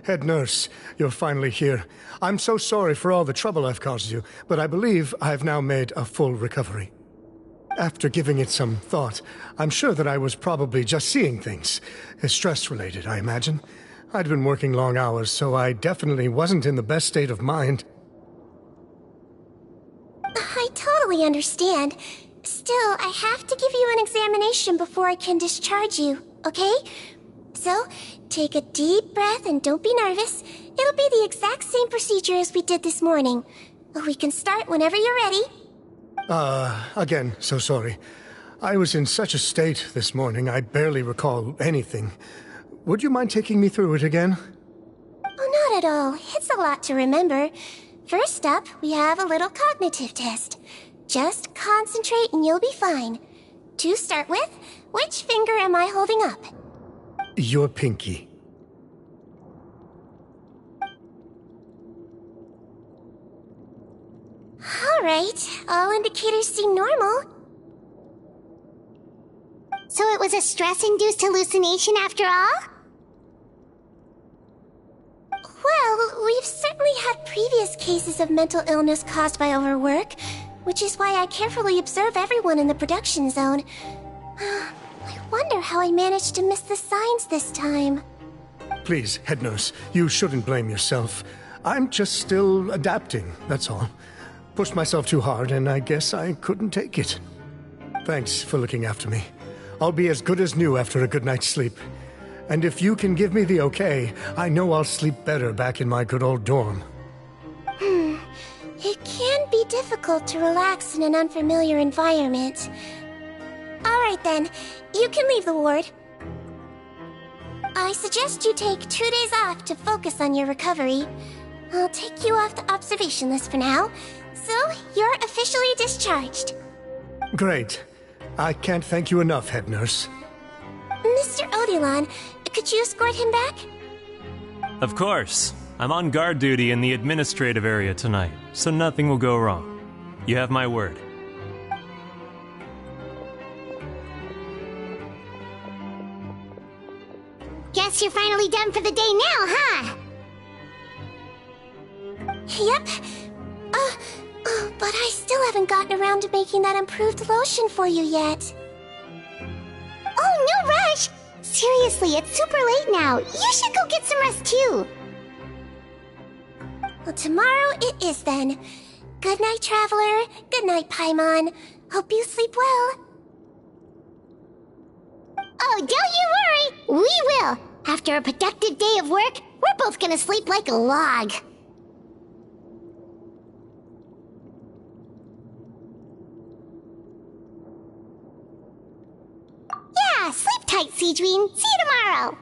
Head nurse, you're finally here. I'm so sorry for all the trouble I've caused you, but I believe I've now made a full recovery. After giving it some thought, I'm sure that I was probably just seeing things. Stress-related, I imagine. I'd been working long hours, so I definitely wasn't in the best state of mind. I totally understand. Still, I have to give you an examination before I can discharge you, okay? So, take a deep breath and don't be nervous. It'll be the exact same procedure as we did this morning. We can start whenever you're ready. Again, so sorry. I was in such a state this morning, I barely recall anything. Would you mind taking me through it again? Oh, not at all. It's a lot to remember. First up, we have a little cognitive test. Just concentrate and you'll be fine. To start with, which finger am I holding up? Your pinky. Alright, all indicators seem normal. So it was a stress-induced hallucination after all? Well, we've certainly had previous cases of mental illness caused by overwork, which is why I carefully observe everyone in the production zone. I wonder how I managed to miss the signs this time. Please, head nurse, you shouldn't blame yourself. I'm just still adapting, that's all. Pushed myself too hard, and I guess I couldn't take it. Thanks for looking after me. I'll be as good as new after a good night's sleep. And if you can give me the okay, I know I'll sleep better back in my good old dorm. It can be difficult to relax in an unfamiliar environment. Alright then, you can leave the ward. I suggest you take 2 days off to focus on your recovery. I'll take you off the observation list for now, so you're officially discharged. Great. I can't thank you enough, head nurse. Mr. Odilon, could you escort him back? Of course. I'm on guard duty in the administrative area tonight, so nothing will go wrong. You have my word. Guess you're finally done for the day now, huh? Yep. But I still haven't gotten around to making that improved lotion for you yet. Oh, no rush! Seriously, it's super late now. You should go get some rest too. Well, tomorrow it is then. Good night, Traveler. Good night, Paimon. Hope you sleep well. Oh, don't you worry. We will. After a productive day of work, we're both gonna sleep like a log. Yeah, sleep tight, Sigewinne. See you tomorrow.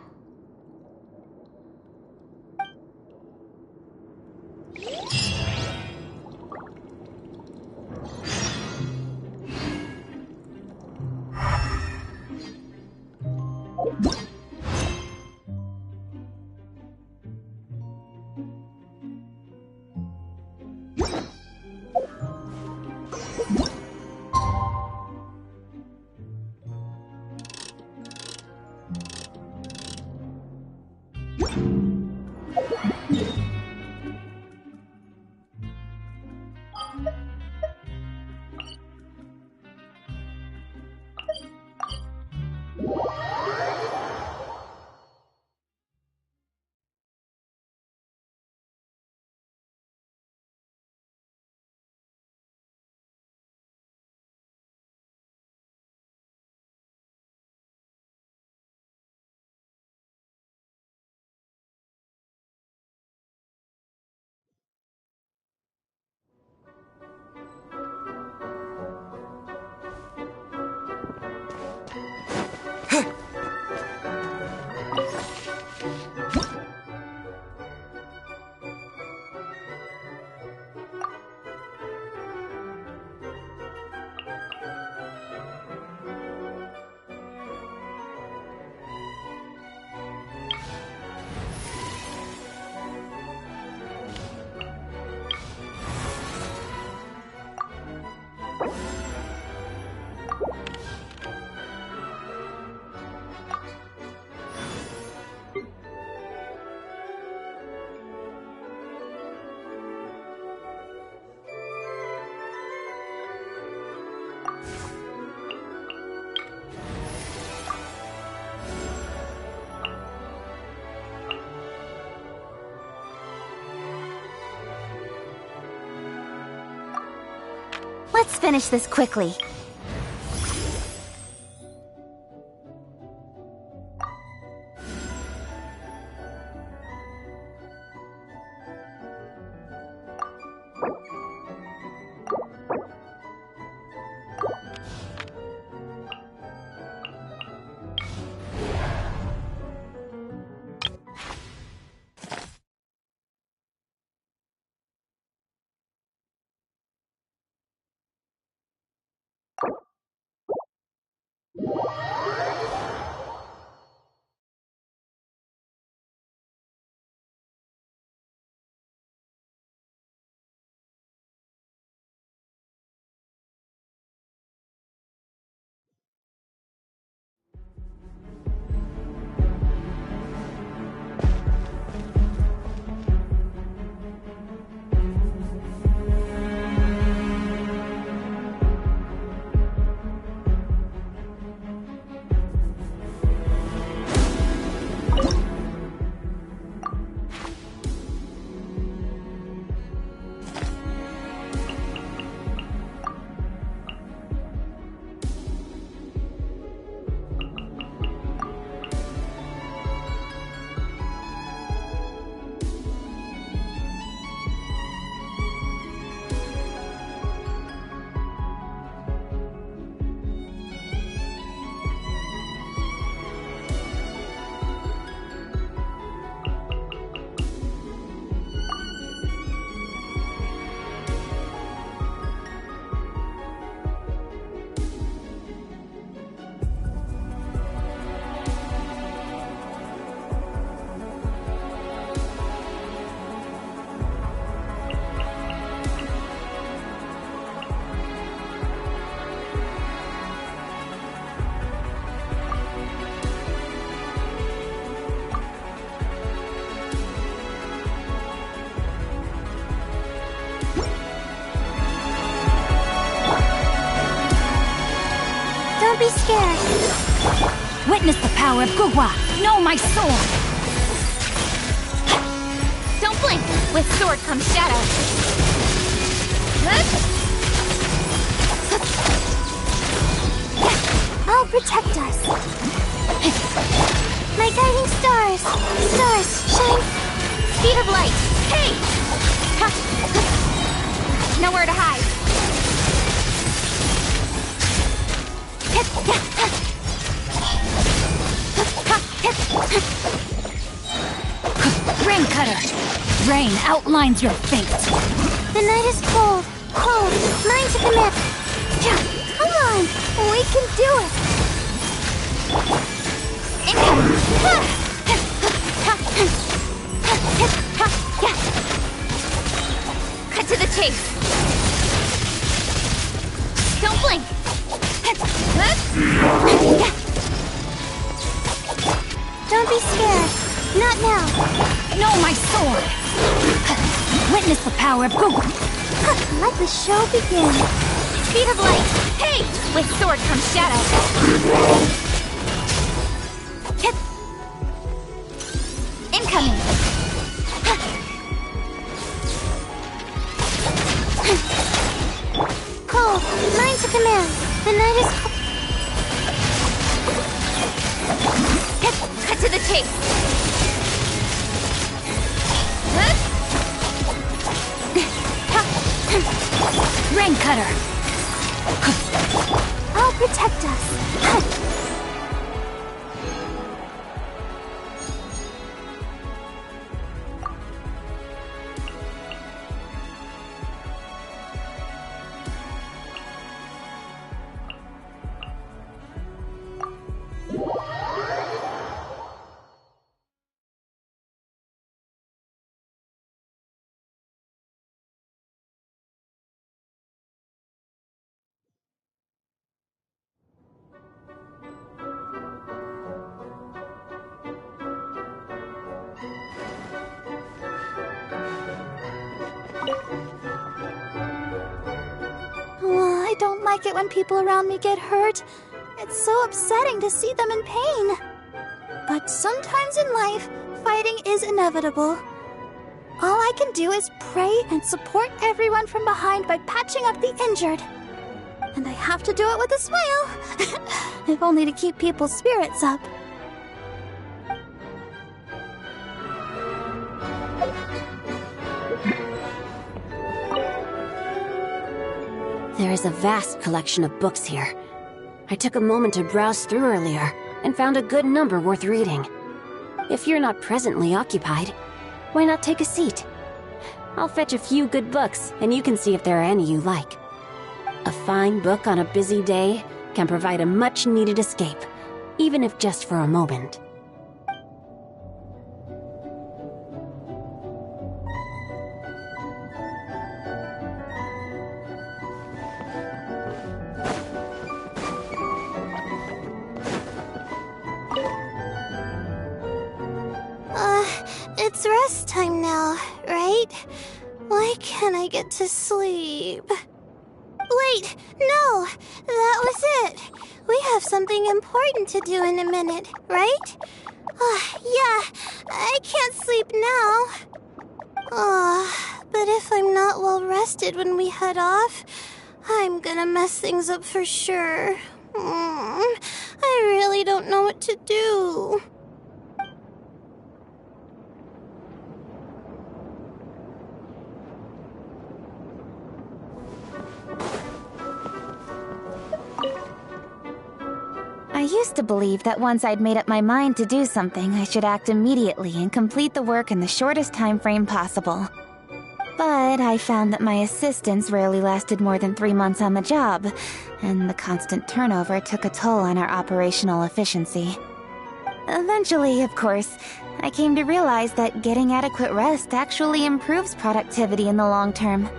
Let's finish this quickly. Don't be scared. Witness the power of Gugwa. Know my sword. Don't blink. With sword comes shadow. I'll protect us. My guiding stars. Stars, shine. Speed of light. Hey! Nowhere to hide. Rain cutter. Rain outlines your fate. The night is cold. Cold. Mine to commit. Come on. We can do it. Cut to the chase. Don't blink. Don't be scared. Not now. Know my sword. Witness the power of Gugwa. Let the show begin. Speed of light. Hey! With sword comes shadow. Incoming. Cold. Mine to command. The night is cold. Cut to the chase. Rain cutter. I'll protect us. I don't like it when people around me get hurt. It's so upsetting to see them in pain. But sometimes in life, fighting is inevitable. All I can do is pray and support everyone from behind by patching up the injured. And I have to do it with a smile. If only to keep people's spirits up. There is a vast collection of books here. I took a moment to browse through earlier and found a good number worth reading. If you're not presently occupied, why not take a seat? I'll fetch a few good books, and you can see if there are any you like. A fine book on a busy day can provide a much-needed escape, even if just for a moment. It's rest time now, right? Why can't I get to sleep? Wait, no! That was it! We have something important to do in a minute, right? Yeah, I can't sleep now. But if I'm not well rested when we head off, I'm gonna mess things up for sure. I really don't know what to do. I used to believe that once I'd made up my mind to do something, I should act immediately and complete the work in the shortest time frame possible. But I found that my assistants rarely lasted more than 3 months on the job, and the constant turnover took a toll on our operational efficiency. Eventually, of course, I came to realize that getting adequate rest actually improves productivity in the long term.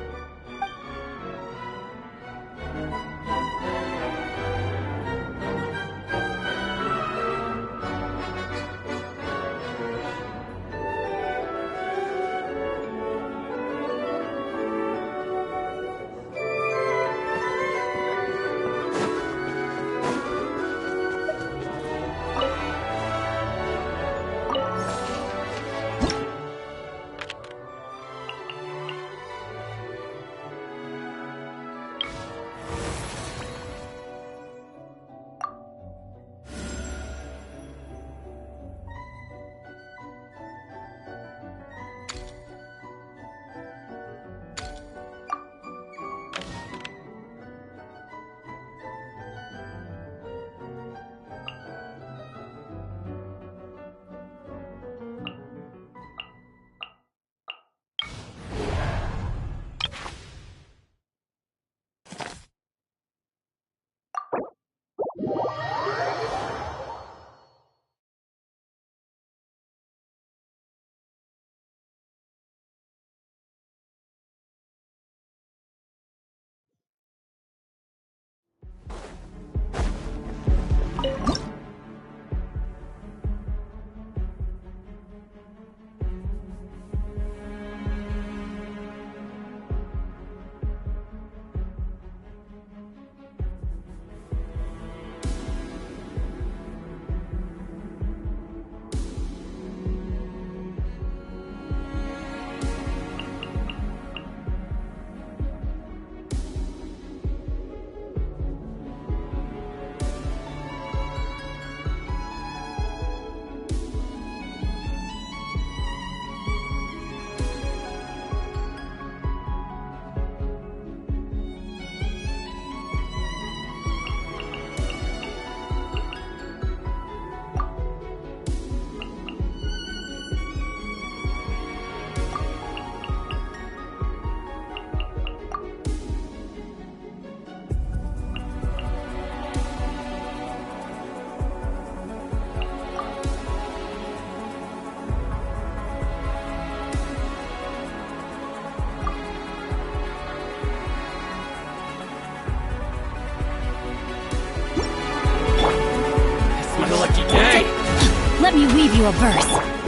Let me weave you a verse.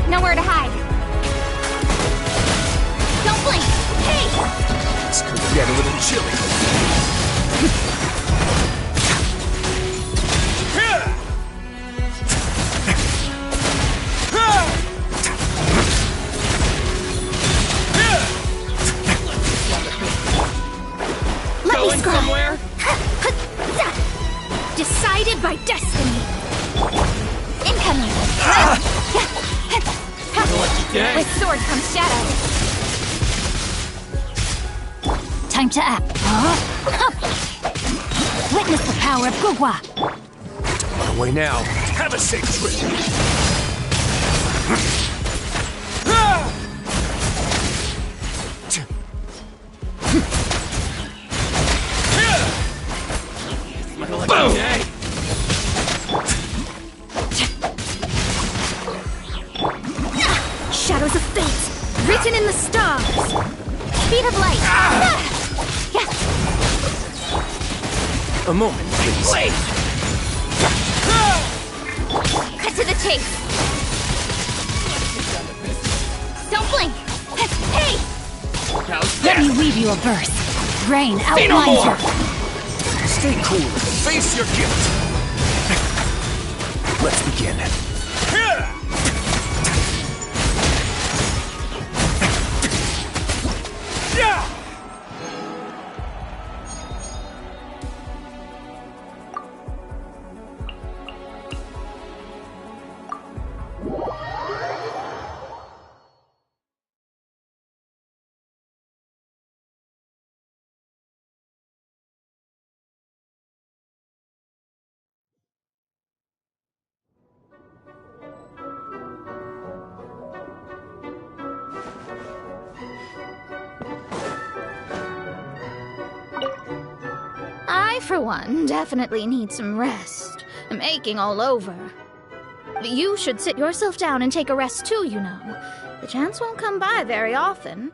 Nowhere to hide. Don't blink! Hey! This could get a little chilly. Let me scry. Somewhere? Decided by destiny. Incoming. With sword comes shadow. Time to act. Witness the power of Gugwa. On our way now. Have a safe trip. Boom! Shadows of fate, written in the stars. Speed of light. A moment, please. Wait. Cut to the chase. Don't blink. Hey! Let me weave you a verse. Rain outlines her. Stay cool and face your guilt. Let's begin. I, for one, definitely need some rest. I'm aching all over. You should sit yourself down and take a rest too, you know. The chance won't come by very often.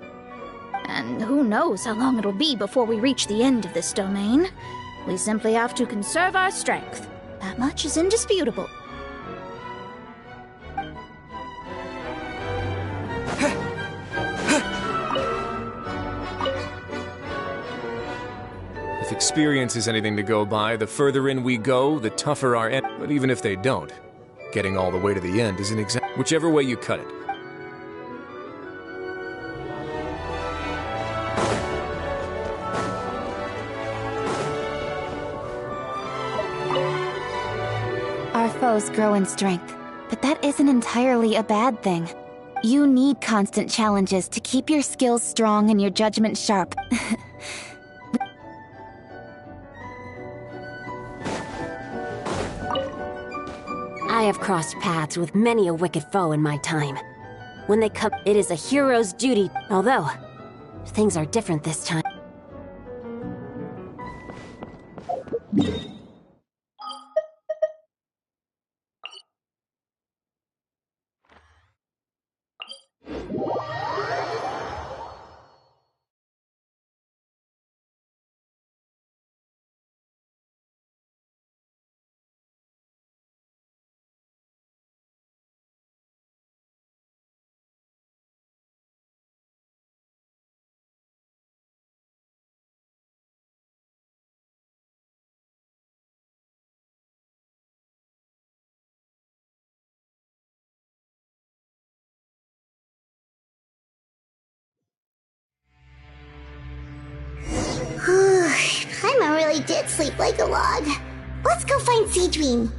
And who knows how long it'll be before we reach the end of this domain. We simply have to conserve our strength. That much is indisputable. If experience is anything to go by, the further in we go, the tougher our end. But even if they don't, getting all the way to the end isn't exact. Whichever way you cut it. Our foes grow in strength, but that isn't entirely a bad thing. You need constant challenges to keep your skills strong and your judgment sharp. I have crossed paths with many a wicked foe in my time. When they come, it is a hero's duty, although things are different this time. Paimon really did sleep like a log. Let's go find Sigewinne.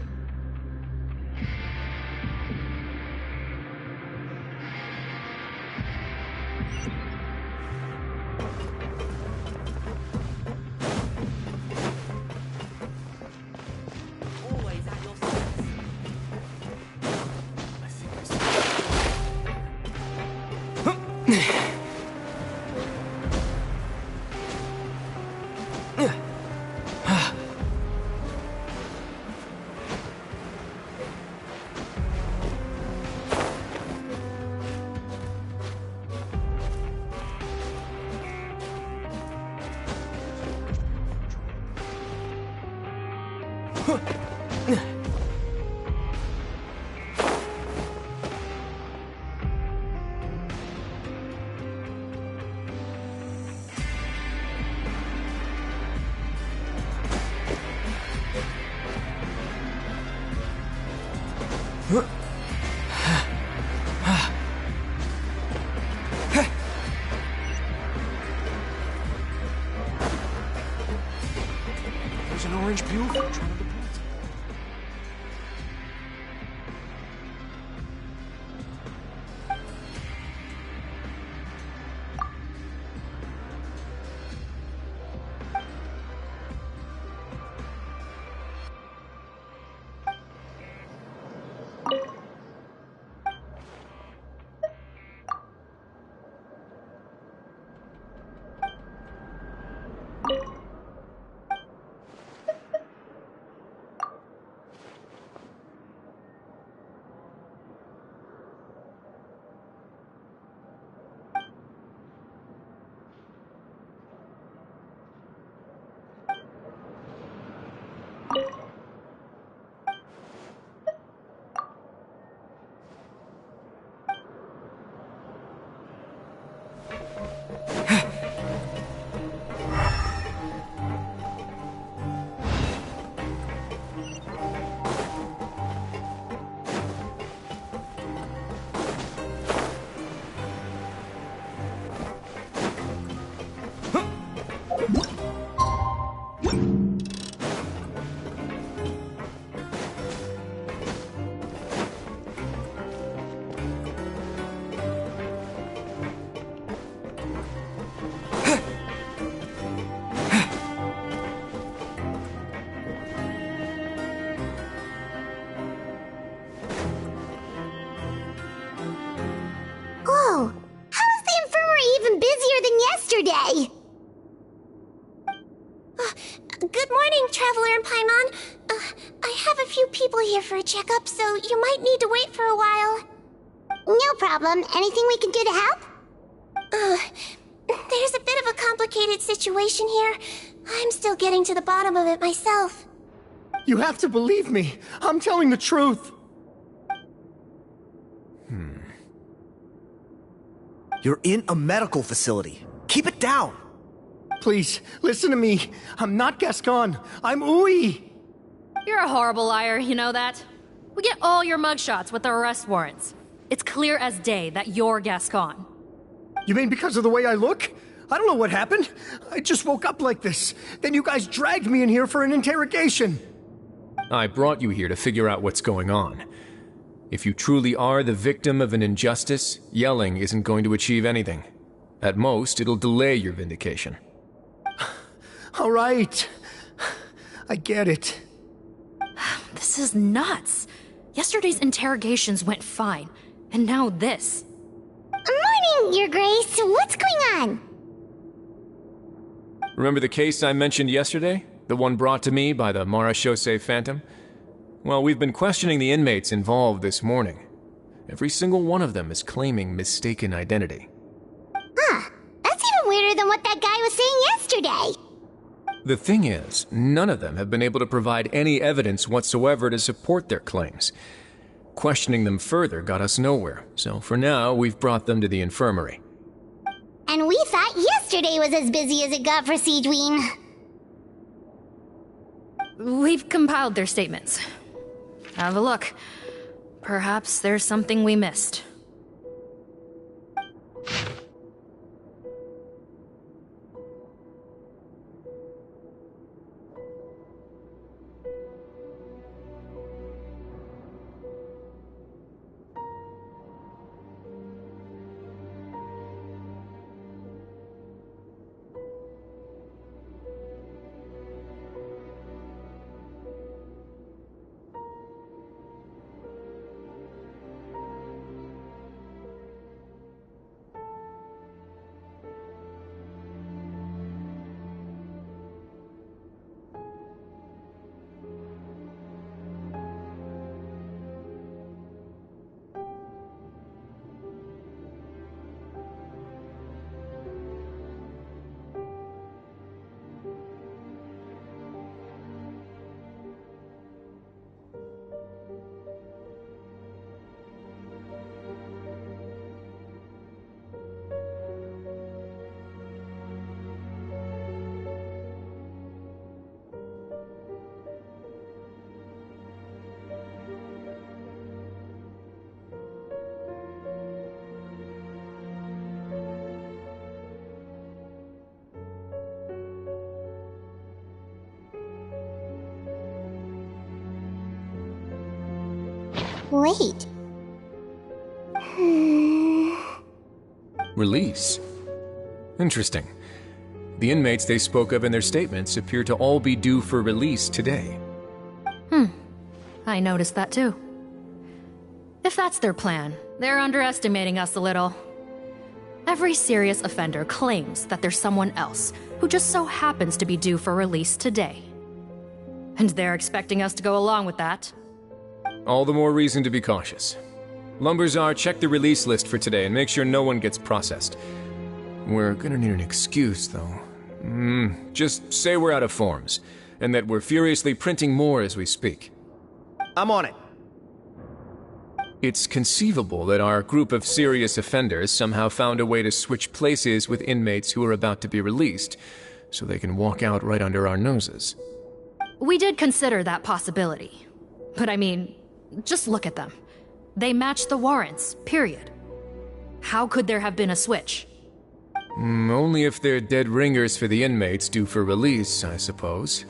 There's an orange peel for trying to plant. Good morning, Traveler and Paimon. I have a few people here for a checkup, so you might need to wait for a while. No problem. Anything we can do to help? There's a bit of a complicated situation here. I'm still getting to the bottom of it myself. You have to believe me. I'm telling the truth. You're in a medical facility. Keep it down. Please, listen to me. I'm not Gascon. I'm Uwe. You're a horrible liar, you know that? We get all your mugshots with the arrest warrants. It's clear as day that you're Gascon. You mean because of the way I look? I don't know what happened. I just woke up like this. Then you guys dragged me in here for an interrogation. I brought you here to figure out what's going on. If you truly are the victim of an injustice, yelling isn't going to achieve anything. At most, it'll delay your vindication. All right. I get it. This is nuts. Yesterday's interrogations went fine, and now this. Morning, Your Grace. What's going on? Remember the case I mentioned yesterday? The one brought to me by the Marechaussee Phantom? Well, we've been questioning the inmates involved this morning. Every single one of them is claiming mistaken identity. Huh. That's even weirder than what that guy was saying yesterday. The thing is, none of them have been able to provide any evidence whatsoever to support their claims. Questioning them further got us nowhere, so for now, we've brought them to the infirmary. And we thought yesterday was as busy as it got for Sigewinne. We've compiled their statements. Have a look. Perhaps there's something we missed. Wait. Release? Interesting. The inmates they spoke of in their statements appear to all be due for release today. I noticed that too. If that's their plan, they're underestimating us a little. Every serious offender claims that there's someone else who just so happens to be due for release today. And they're expecting us to go along with that. All the more reason to be cautious. Lumberzar, check the release list for today and make sure no one gets processed. We're gonna need an excuse, though. Just say we're out of forms, and that we're furiously printing more as we speak. I'm on it. It's conceivable that our group of serious offenders somehow found a way to switch places with inmates who are about to be released, so they can walk out right under our noses. We did consider that possibility. But I mean, just look at them. They match the warrants, period. How could there have been a switch? Only if they're dead ringers for the inmates due for release, I suppose.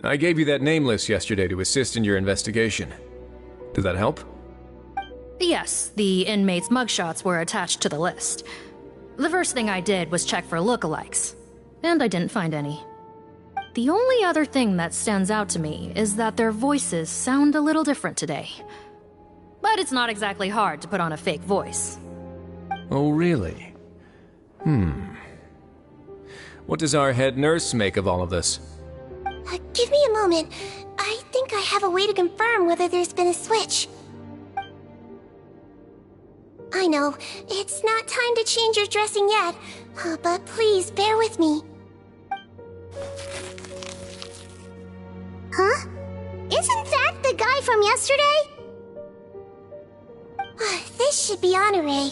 I gave you that name list yesterday to assist in your investigation. Did that help? Yes, the inmates' mugshots were attached to the list. The first thing I did was check for lookalikes, and I didn't find any. The only other thing that stands out to me is that their voices sound a little different today. But it's not exactly hard to put on a fake voice. Oh, really? What does our head nurse make of all of this? Give me a moment. I think I have a way to confirm whether there's been a switch. I know, it's not time to change your dressing yet, but please bear with me. Huh? Isn't that the guy from yesterday? This should be Honore.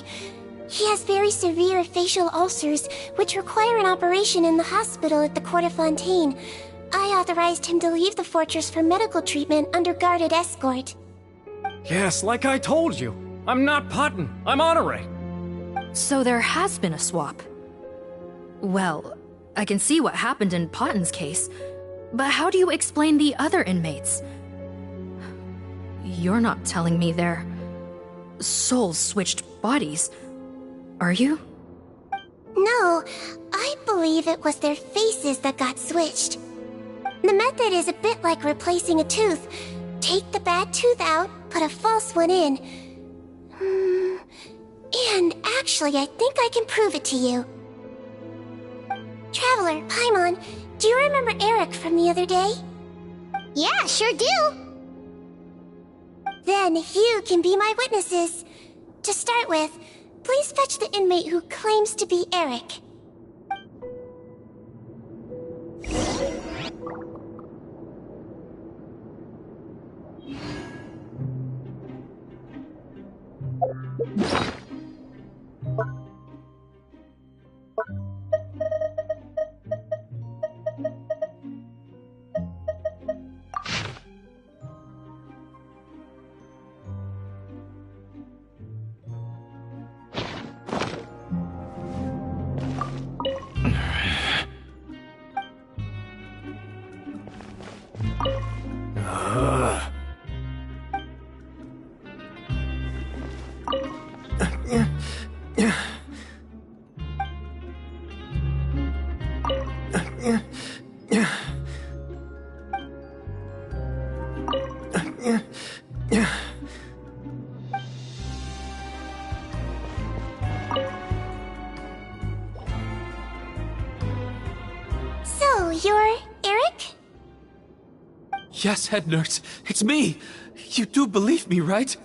He has very severe facial ulcers, which require an operation in the hospital at the Court of Fontaine. I authorized him to leave the fortress for medical treatment under guarded escort. Yes, like I told you. I'm not Potton. I'm Honore. So there has been a swap. Well, I can see what happened in Potton's case, but how do you explain the other inmates? You're not telling me their souls switched bodies, are you? No, I believe it was their faces that got switched. The method is a bit like replacing a tooth. Take the bad tooth out, put a false one in. And actually, I think I can prove it to you. Traveler, Paimon, do you remember Eric from the other day? Yeah, sure do. Then you can be my witnesses. To start with, please fetch the inmate who claims to be Eric. So, you're Eric? Yes, head nurse. It's me. You do believe me, right?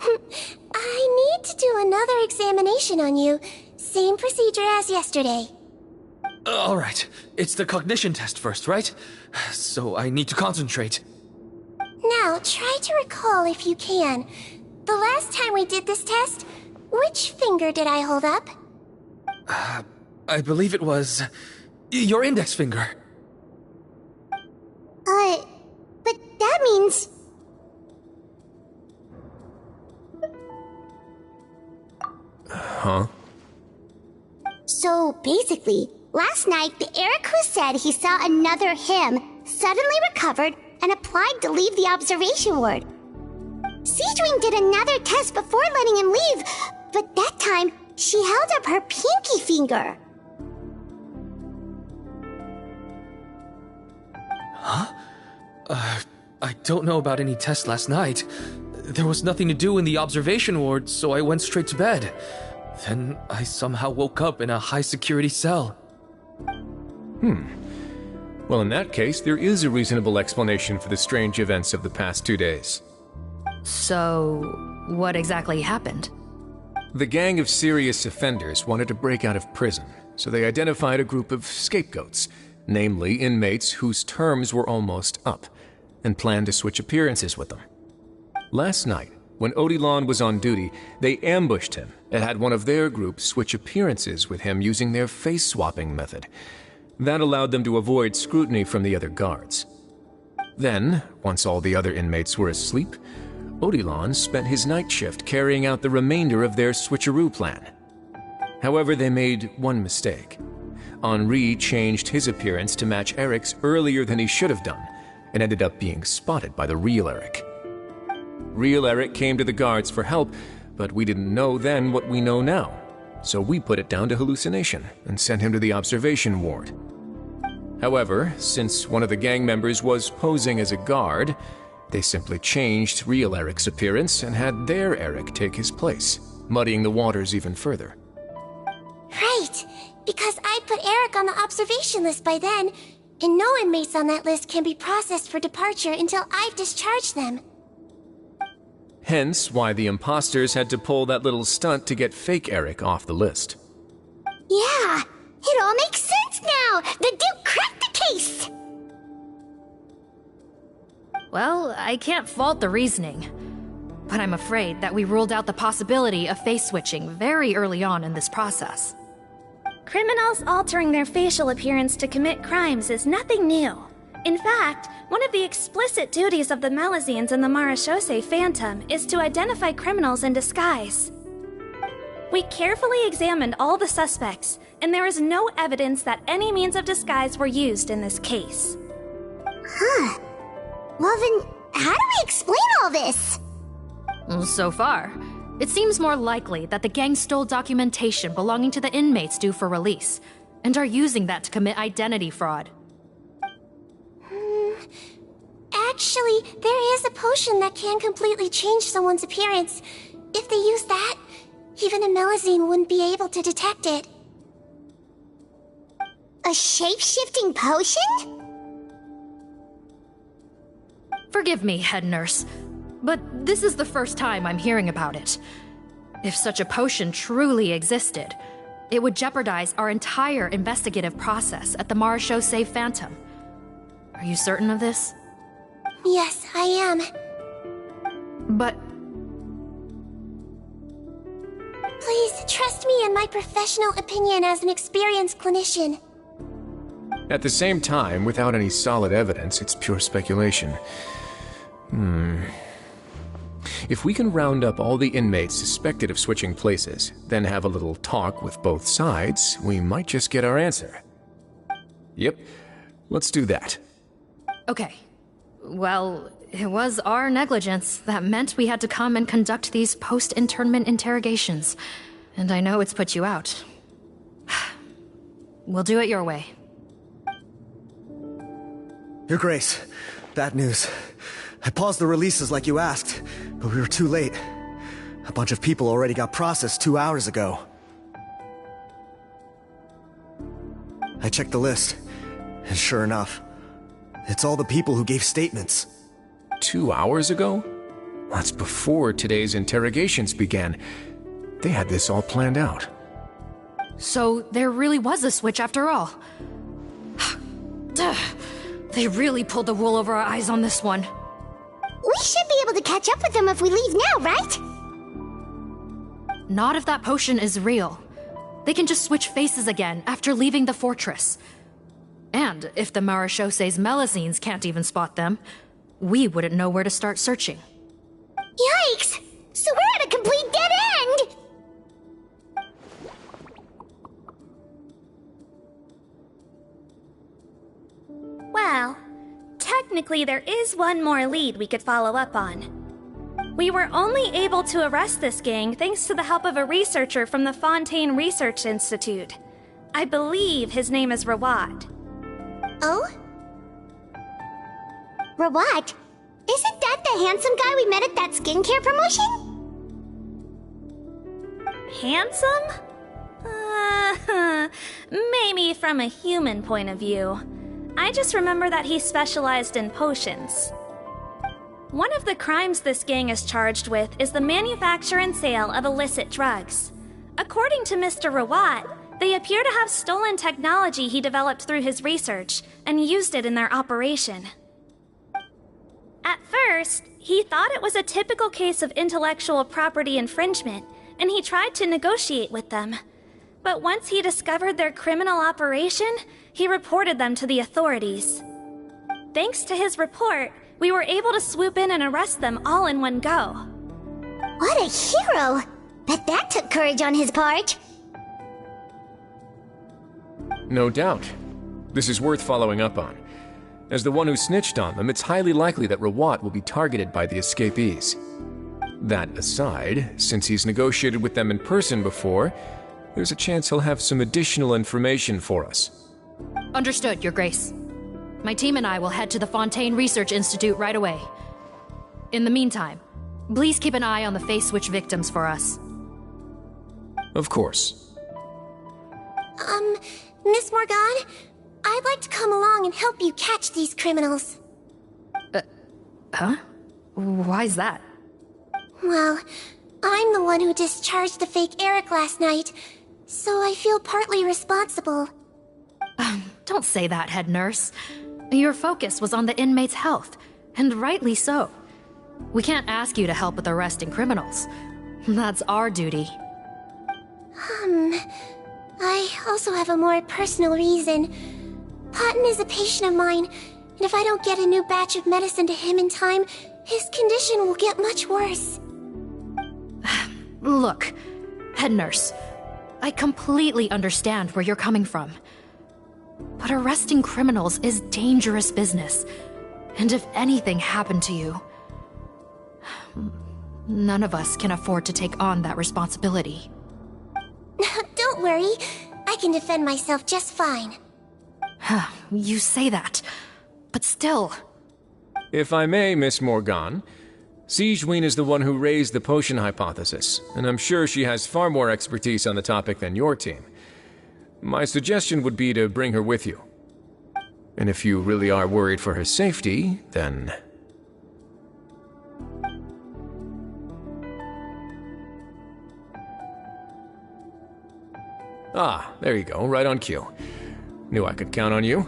I need to do another examination on you. Same procedure as yesterday. All right. It's the cognition test first, right? So I need to concentrate. Now, try to recall if you can. The last time we did this test, which finger did I hold up? I believe it was your index finger. But that means... Huh? So basically, last night the Eric who said he saw another him suddenly recovered and applied to leave the observation ward. Sigewinne did another test before letting him leave, but that time she held up her pinky finger. Huh? I don't know about any tests last night. There was nothing to do in the observation ward, so I went straight to bed. Then I somehow woke up in a high-security cell. Well, in that case, there is a reasonable explanation for the strange events of the past 2 days. So, what exactly happened? The gang of serious offenders wanted to break out of prison, so they identified a group of scapegoats, namely inmates whose terms were almost up, and planned to switch appearances with them. Last night, when Odilon was on duty, they ambushed him and had one of their group switch appearances with him using their face-swapping method. That allowed them to avoid scrutiny from the other guards. Then, once all the other inmates were asleep, Odilon spent his night shift carrying out the remainder of their switcheroo plan. However, they made one mistake. Henri changed his appearance to match Eric's earlier than he should have done, and ended up being spotted by the real Eric. Real Eric came to the guards for help, but we didn't know then what we know now, so we put it down to hallucination and sent him to the observation ward. However, since one of the gang members was posing as a guard, they simply changed real Eric's appearance and had their Eric take his place, muddying the waters even further. Right, because I put Eric on the observation list by then. And no inmates on that list can be processed for departure until I've discharged them. Hence why the imposters had to pull that little stunt to get fake Eric off the list. Yeah, it all makes sense now. The Duke cracked the case. Well, I can't fault the reasoning. But I'm afraid that we ruled out the possibility of face switching very early on in this process. Criminals altering their facial appearance to commit crimes is nothing new. In fact, one of the explicit duties of the Melusines in the Marechaussee Phantom is to identify criminals in disguise. We carefully examined all the suspects, and there is no evidence that any means of disguise were used in this case. Huh. Well then, how do we explain all this? So far, it seems more likely that the gang stole documentation belonging to the inmates due for release, and are using that to commit identity fraud. Actually, there is a potion that can completely change someone's appearance. If they use that, even a Melusine wouldn't be able to detect it. A shape-shifting potion? Forgive me, head nurse, but this is the first time I'm hearing about it. If such a potion truly existed, it would jeopardize our entire investigative process at the Marechaussee Phantom. Are you certain of this? Yes, I am. But... Please, trust me in my professional opinion as an experienced clinician. At the same time, without any solid evidence, it's pure speculation. If we can round up all the inmates suspected of switching places, then have a little talk with both sides, we might just get our answer. Yep, let's do that. Okay. Well, it was our negligence that meant we had to come and conduct these post-internment interrogations. And I know it's put you out. We'll do it your way. Your Grace, bad news. I paused the releases like you asked, but we were too late. A bunch of people already got processed 2 hours ago. I checked the list, and sure enough, it's all the people who gave statements. 2 hours ago? That's before today's interrogations began. They had this all planned out. So there really was a switch after all. They really pulled the wool over our eyes on this one. We should be able to catch up with them if we leave now, right? Not if that potion is real. They can just switch faces again after leaving the fortress. And if the Marechaussee's Melusines can't even spot them, we wouldn't know where to start searching. Yikes! So we're at a complete dead end! Well, technically there is one more lead we could follow up on. We were only able to arrest this gang thanks to the help of a researcher from the Fontaine Research Institute. I believe his name is Rawat. Oh? Rawat? Isn't that the handsome guy we met at that skincare promotion? Handsome? Maybe from a human point of view. I just remember that he specialized in potions. One of the crimes this gang is charged with is the manufacture and sale of illicit drugs. According to Mr. Rawat, they appear to have stolen technology he developed through his research and used it in their operation. At first, he thought it was a typical case of intellectual property infringement, and he tried to negotiate with them. But once he discovered their criminal operation, he reported them to the authorities. Thanks to his report, we were able to swoop in and arrest them all in one go. What a hero! Bet that took courage on his part. No doubt. This is worth following up on. As the one who snitched on them, it's highly likely that Rawat will be targeted by the escapees. That aside, since he's negotiated with them in person before, there's a chance he'll have some additional information for us. Understood, Your Grace. My team and I will head to the Fontaine Research Institute right away. In the meantime, please keep an eye on the face switch victims for us. Of course. Miss Morgan? I'd like to come along and help you catch these criminals. Huh? Why's that? Well, I'm the one who discharged the fake Eric last night, so I feel partly responsible. Don't say that, head nurse. Your focus was on the inmate's health, and rightly so. We can't ask you to help with arresting criminals. That's our duty. I also have a more personal reason. Patton is a patient of mine, and if I don't get a new batch of medicine to him in time, his condition will get much worse. Look, head nurse, I completely understand where you're coming from. But arresting criminals is dangerous business. And if anything happened to you, none of us can afford to take on that responsibility. Don't worry, I can defend myself just fine. You say that, but still... If I may, Miss Morgan, Sigewinne is the one who raised the potion hypothesis, and I'm sure she has far more expertise on the topic than your team. My suggestion would be to bring her with you. And if you really are worried for her safety, then... Ah, there you go, right on cue. Knew I could count on you.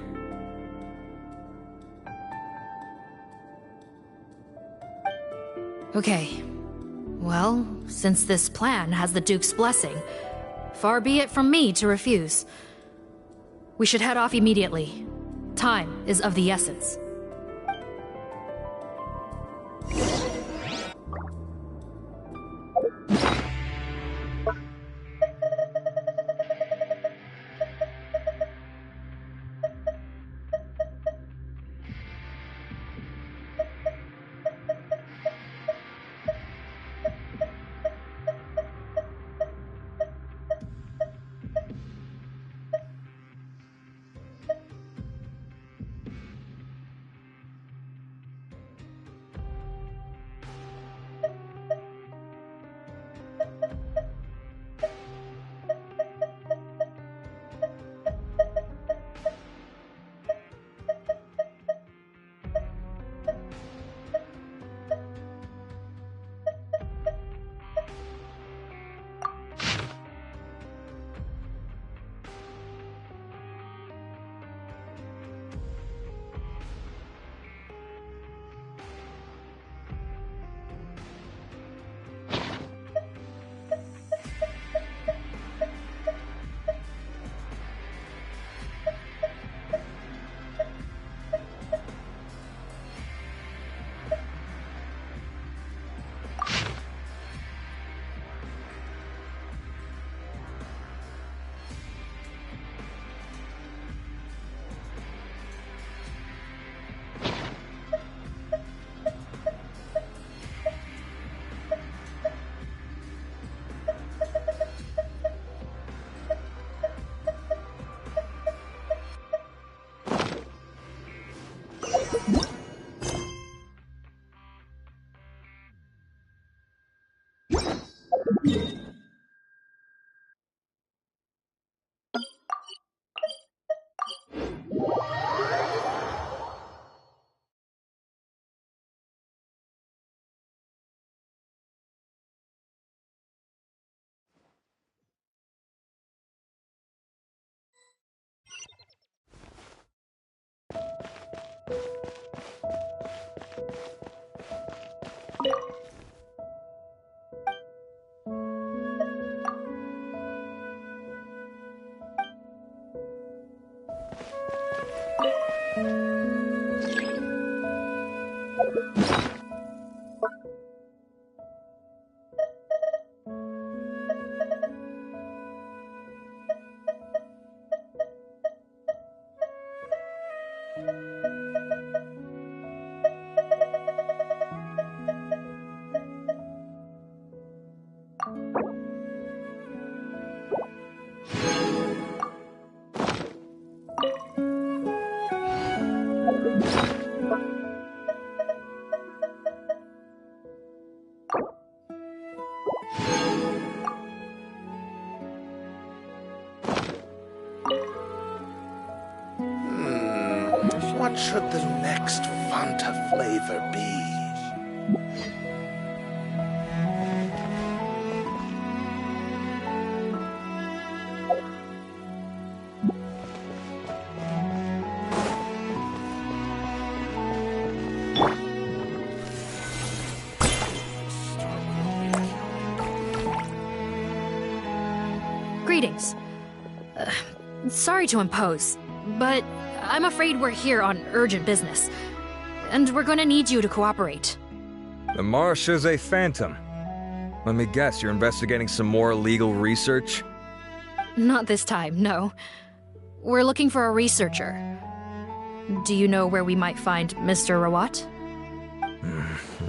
Okay. Well, since this plan has the Duke's blessing, far be it from me to refuse. We should head off immediately. Time is of the essence. What should the next Fanta flavor be? Greetings. Sorry to impose, but I'm afraid we're here on urgent business, and we're gonna need you to cooperate. The Marsh is a phantom. Let me guess, you're investigating some more illegal research? Not this time, no. We're looking for a researcher. Do you know where we might find Mr. Rawat?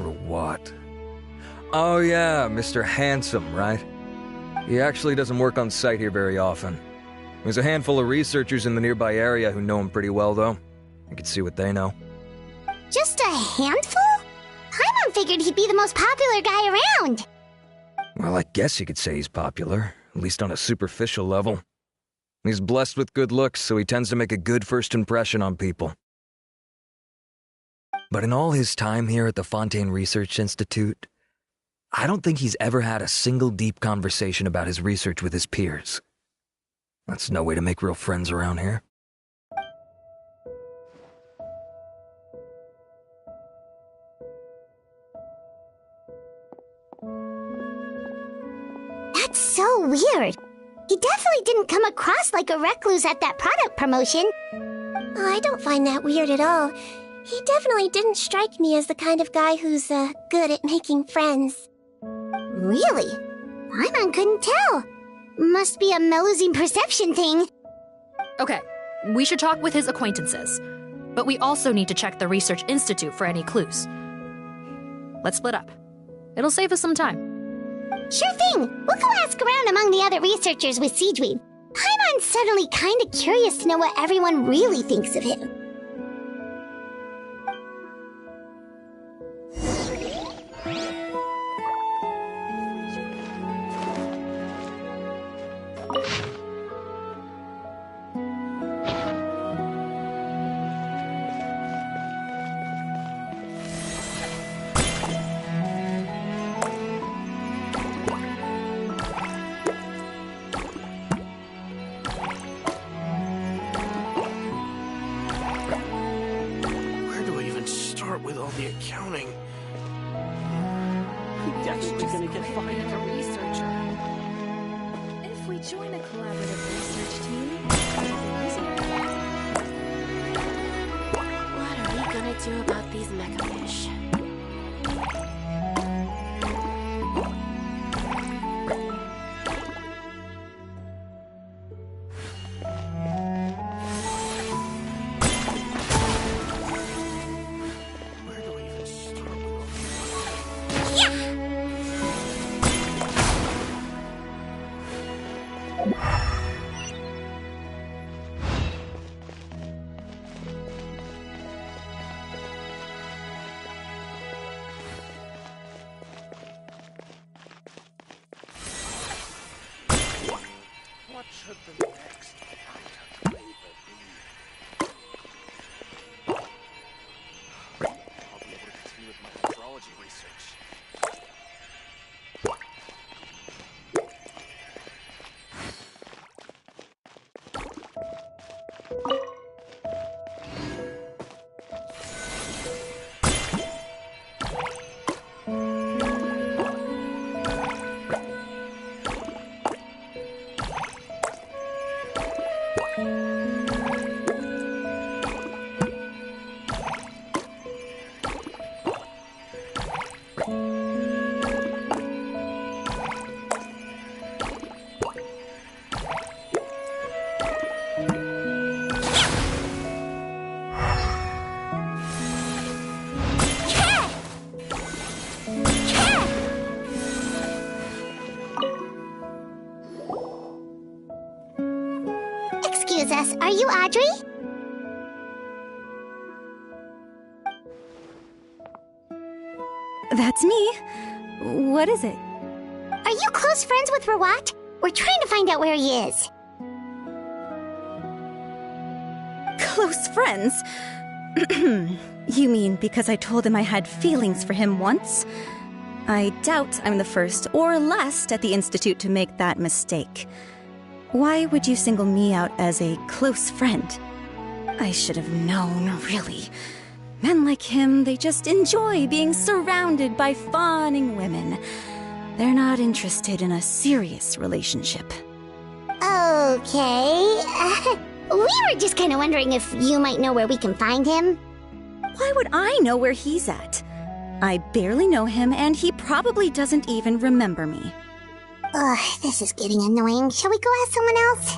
Rawat. Oh yeah, Mr. Handsome, right? He actually doesn't work on site here very often. There's a handful of researchers in the nearby area who know him pretty well, though. You can see what they know. Just a handful? Paimon figured he'd be the most popular guy around. Well, I guess you could say he's popular, at least on a superficial level. He's blessed with good looks, so he tends to make a good first impression on people. But in all his time here at the Fontaine Research Institute, I don't think he's ever had a single deep conversation about his research with his peers. That's no way to make real friends around here. That's so weird. He definitely didn't come across like a recluse at that product promotion. I don't find that weird at all. He definitely didn't strike me as the kind of guy who's, good at making friends. Really? Paimon couldn't tell. Must be a Melusine perception thing. Okay, we should talk with his acquaintances, but we also need to check the Research Institute for any clues. Let's split up. It'll save us some time. Sure thing. We'll go ask around among the other researchers with Sigewinne. Paimon's suddenly kinda curious to know what everyone really thinks of him. With all the accounting. Definitely gonna get fired. A researcher. If we join a collaborative research team, What are we gonna do about these mechafish? What should the next Fanta flavor be? I'll be able to continue with my astrology research. Excuse us, are you Audrey? That's me. What is it? Are you close friends with Rawat? We're trying to find out where he is. Close friends? You mean because I told him I had feelings for him once? I doubt I'm the first or last at the Institute to make that mistake. Why would you single me out as a close friend? I should have known, really. Men like him, they just enjoy being surrounded by fawning women. They're not interested in a serious relationship. Okay. We were just kind of wondering if you might know where we can find him. Why would I know where he's at? I barely know him, and he probably doesn't even remember me. Ugh, this is getting annoying. Shall we go ask someone else?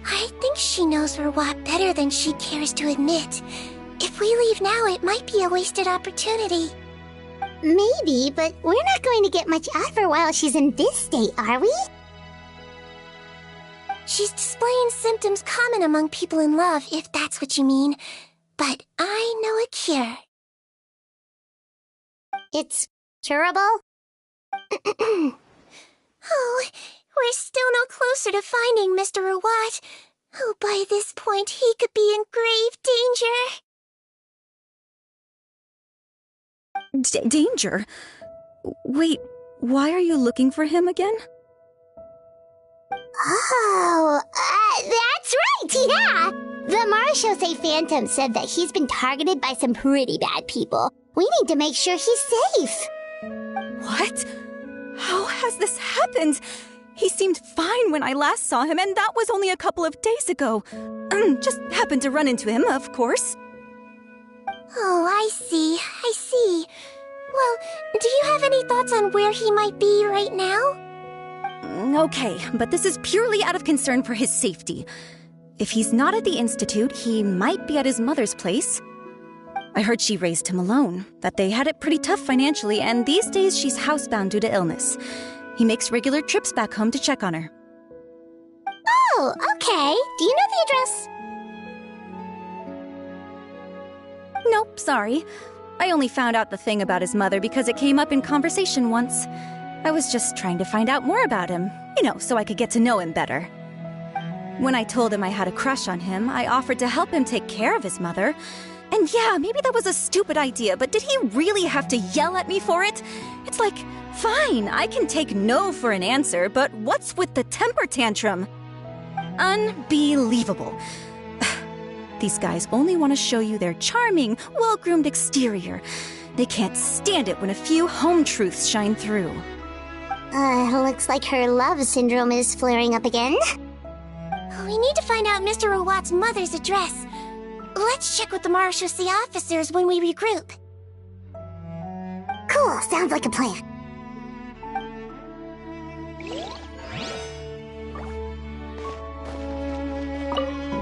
I think she knows Rawat better than she cares to admit. If we leave now, it might be a wasted opportunity. Maybe, but we're not going to get much out of her while she's in this state, are we? She's displaying symptoms common among people in love, if that's what you mean. But I know a cure. It's curable? Oh, we're still no closer to finding Mr. Rawat. Oh, by this point, he could be in grave danger. Danger? Wait, why are you looking for him again? Oh, that's right, yeah! The Marshosei Phantom said that he's been targeted by some pretty bad people. We need to make sure he's safe. What? How has this happened? He seemed fine when I last saw him, and that was only a couple of days ago. Just happened to run into him, of course. Oh, I see. Well, do you have any thoughts on where he might be right now? Okay, but this is purely out of concern for his safety. If he's not at the Institute, he might be at his mother's place. I heard she raised him alone, that they had it pretty tough financially, and these days she's housebound due to illness. He makes regular trips back home to check on her. Oh, okay. Do you know the address? Nope, sorry. I only found out the thing about his mother because it came up in conversation once. I was just trying to find out more about him, so I could get to know him better. When I told him I had a crush on him, I offered to help him take care of his mother. And yeah, maybe that was a stupid idea, but did he really have to yell at me for it? It's like, fine, I can take no for an answer, but what's with the temper tantrum? Unbelievable. These guys only want to show you their charming, well-groomed exterior. They can't stand it when a few home truths shine through. Looks like her love syndrome is flaring up again. We need to find out Mr. Rawat's mother's address. Let's check with the Marshosei officers when we regroup. Cool, sounds like a plan.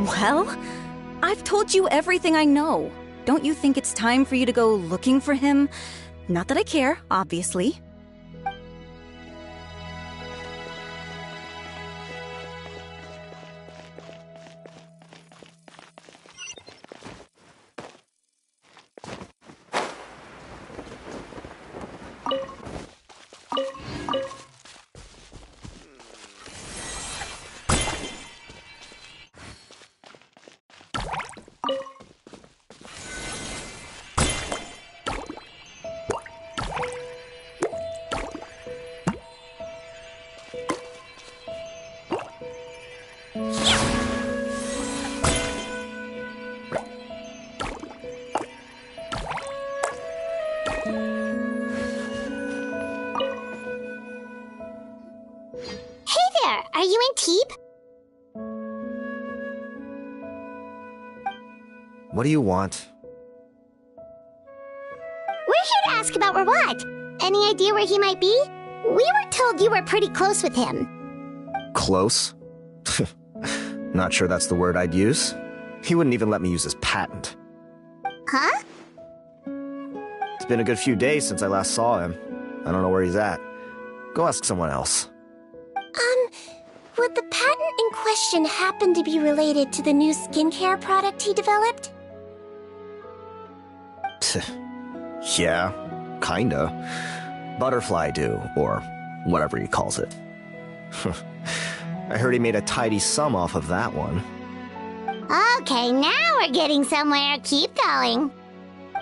Well, I've told you everything I know. Don't you think it's time for you to go looking for him? Not that I care, obviously. Are you in Teep? What do you want? We're here to ask about Rawat. Any idea where he might be? We were told you were pretty close with him. Close? Not sure that's the word I'd use. He wouldn't even let me use his patent. Huh? It's been a good few days since I last saw him. I don't know where he's at. Go ask someone else. Would the patent in question happen to be related to the new skincare product he developed? Yeah, kinda. Butterfly dew, or whatever he calls it. I heard he made a tidy sum off of that one. Okay, now we're getting somewhere. Keep going.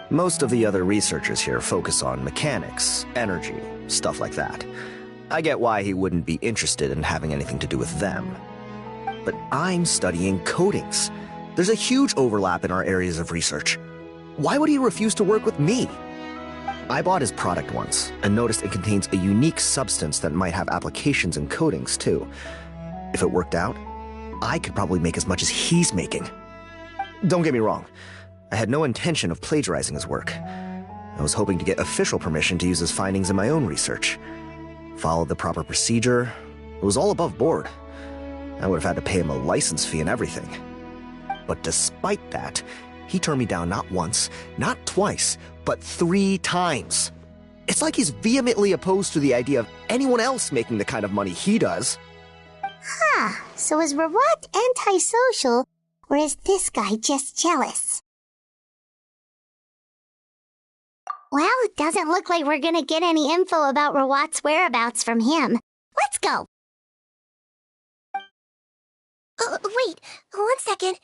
Most of the other researchers here focus on mechanics, energy, stuff like that. I get why he wouldn't be interested in having anything to do with them. But I'm studying coatings. There's a huge overlap in our areas of research. Why would he refuse to work with me? I bought his product once and noticed it contains a unique substance that might have applications in coatings too. If it worked out, I could probably make as much as he's making. Don't get me wrong, I had no intention of plagiarizing his work. I was hoping to get official permission to use his findings in my own research. Followed the proper procedure. It was all above board. I would have had to pay him a license fee and everything. But despite that, he turned me down not once, not twice, but 3 times. It's like he's vehemently opposed to the idea of anyone else making the kind of money he does. Huh, so is Rawat antisocial, or is this guy just jealous? Well, it doesn't look like we're gonna get any info about Rawat's whereabouts from him. Let's go! Wait, 1 second.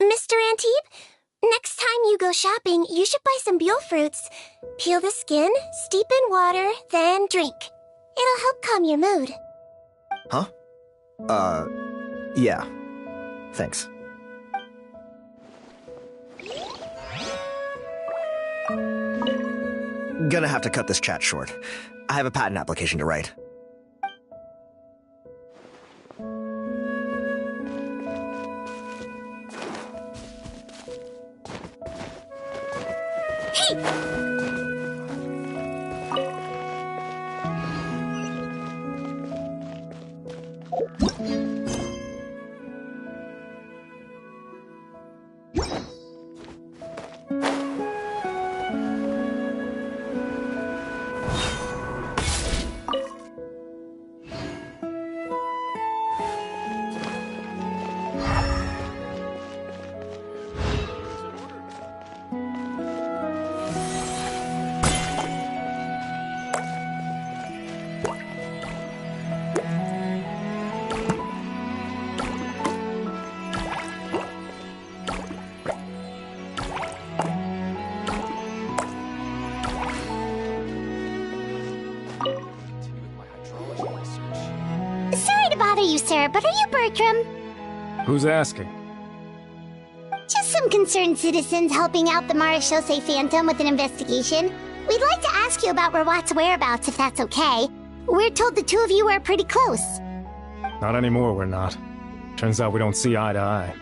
Mr. Antibes, next time you go shopping, you should buy some Buell fruits. Peel the skin, steep in water, then drink. It'll help calm your mood. Huh? Yeah. Thanks. Gonna have to cut this chat short. I have a patent application to write. Sorry to bother you, sir, but are you Bertram? Who's asking? Just some concerned citizens helping out the Marechaussee Phantom with an investigation. We'd like to ask you about Rawat's whereabouts, if that's okay. We're told the two of you are pretty close. Not anymore, we're not. Turns out we don't see eye to eye.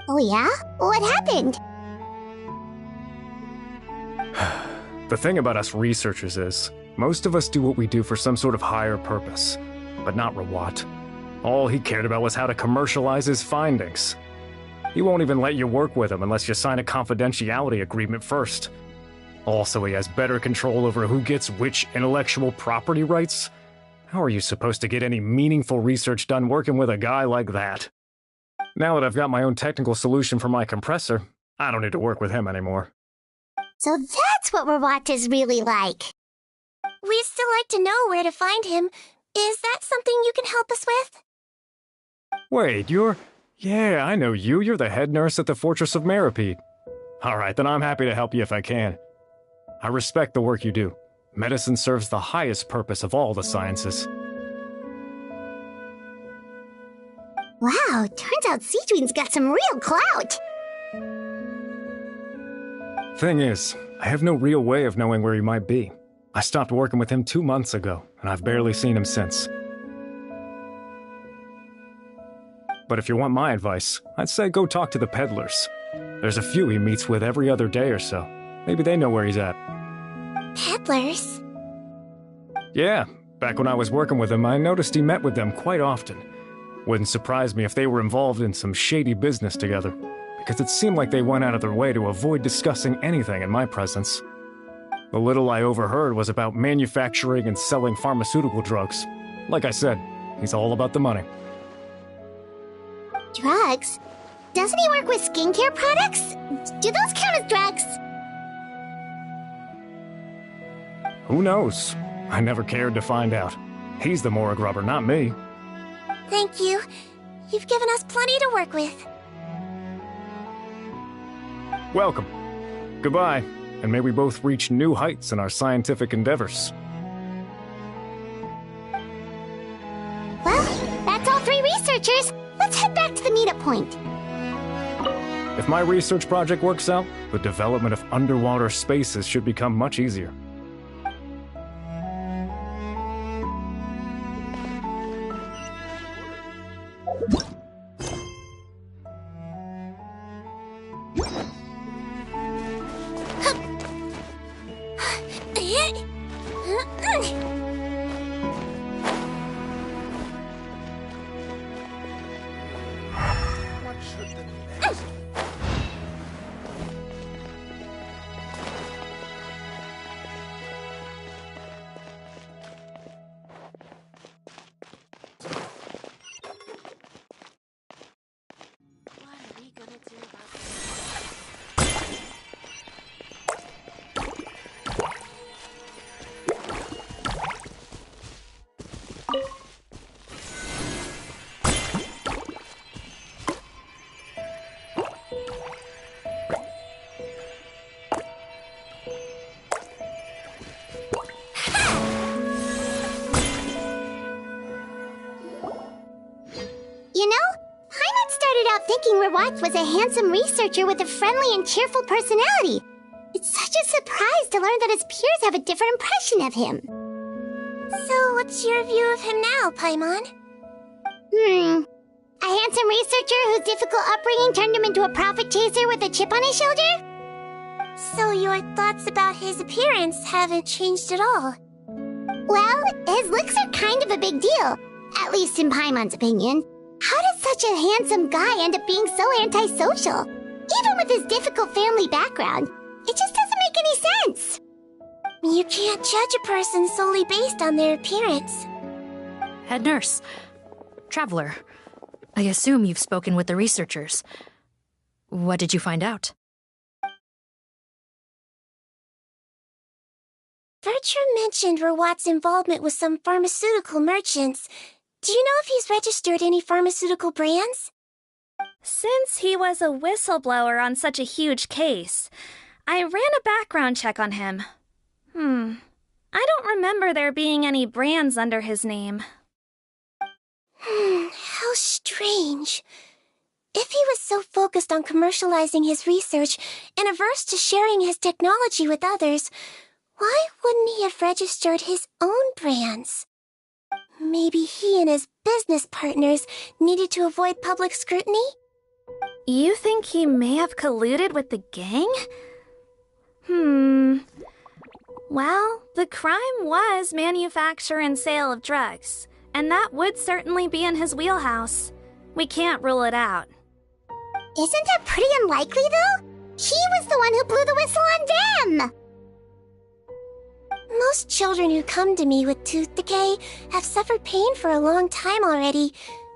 Oh yeah? What happened? The thing about us researchers is, most of us do what we do for some sort of higher purpose, but not Rawat. All he cared about was how to commercialize his findings. He won't even let you work with him unless you sign a confidentiality agreement first. Also, he has better control over who gets which intellectual property rights. How are you supposed to get any meaningful research done working with a guy like that? Now that I've got my own technical solution for my compressor, I don't need to work with him anymore. So that's what Rawat is really like. We'd still like to know where to find him. Is that something you can help us with? Wait, Yeah, I know you. You're the head nurse at the Fortress of Meripede. Alright, then I'm happy to help you if I can. I respect the work you do. Medicine serves the highest purpose of all the sciences. Wow, turns out Sigewinne's got some real clout. Thing is, I have no real way of knowing where he might be. I stopped working with him 2 months ago, and I've barely seen him since. But if you want my advice, I'd say go talk to the peddlers. There's a few he meets with every other day or so. Maybe they know where he's at. Peddlers? Yeah, back when I was working with him, I noticed he met with them quite often. Wouldn't surprise me if they were involved in some shady business together, because it seemed like they went out of their way to avoid discussing anything in my presence. The little I overheard was about manufacturing and selling pharmaceutical drugs. Like I said, he's all about the money. Drugs? Doesn't he work with skincare products? Do those count as drugs? Who knows? I never cared to find out. He's the morgue rubber, not me. Thank you. You've given us plenty to work with. Welcome. Goodbye, and may we both reach new heights in our scientific endeavors. Well, that's all 3 researchers. Let's head back to the meetup point. If my research project works out, the development of underwater spaces should become much easier. You know, Paimon started out thinking Rawatz was a handsome researcher with a friendly and cheerful personality. It's such a surprise to learn that his peers have a different impression of him. So, what's your view of him now, Paimon? A handsome researcher whose difficult upbringing turned him into a profit chaser with a chip on his shoulder? So your thoughts about his appearance haven't changed at all? Well, his looks are kind of a big deal, at least in Paimon's opinion. How does such a handsome guy end up being so antisocial? Even with his difficult family background, it just doesn't make any sense. You can't judge a person solely based on their appearance. Head nurse. Traveler. I assume you've spoken with the researchers. What did you find out? Bertram mentioned Rawat's involvement with some pharmaceutical merchants. Do you know if he's registered any pharmaceutical brands? Since he was a whistleblower on such a huge case, I ran a background check on him. I don't remember there being any brands under his name. How strange. If he was so focused on commercializing his research and averse to sharing his technology with others, why wouldn't he have registered his own brands? Maybe he and his business partners needed to avoid public scrutiny? You think he may have colluded with the gang? Well, the crime was manufacture and sale of drugs, and that would certainly be in his wheelhouse. We can't rule it out. Isn't that pretty unlikely, though? He was the one who blew the whistle on them! Most children who come to me with tooth decay have suffered pain for a long time already,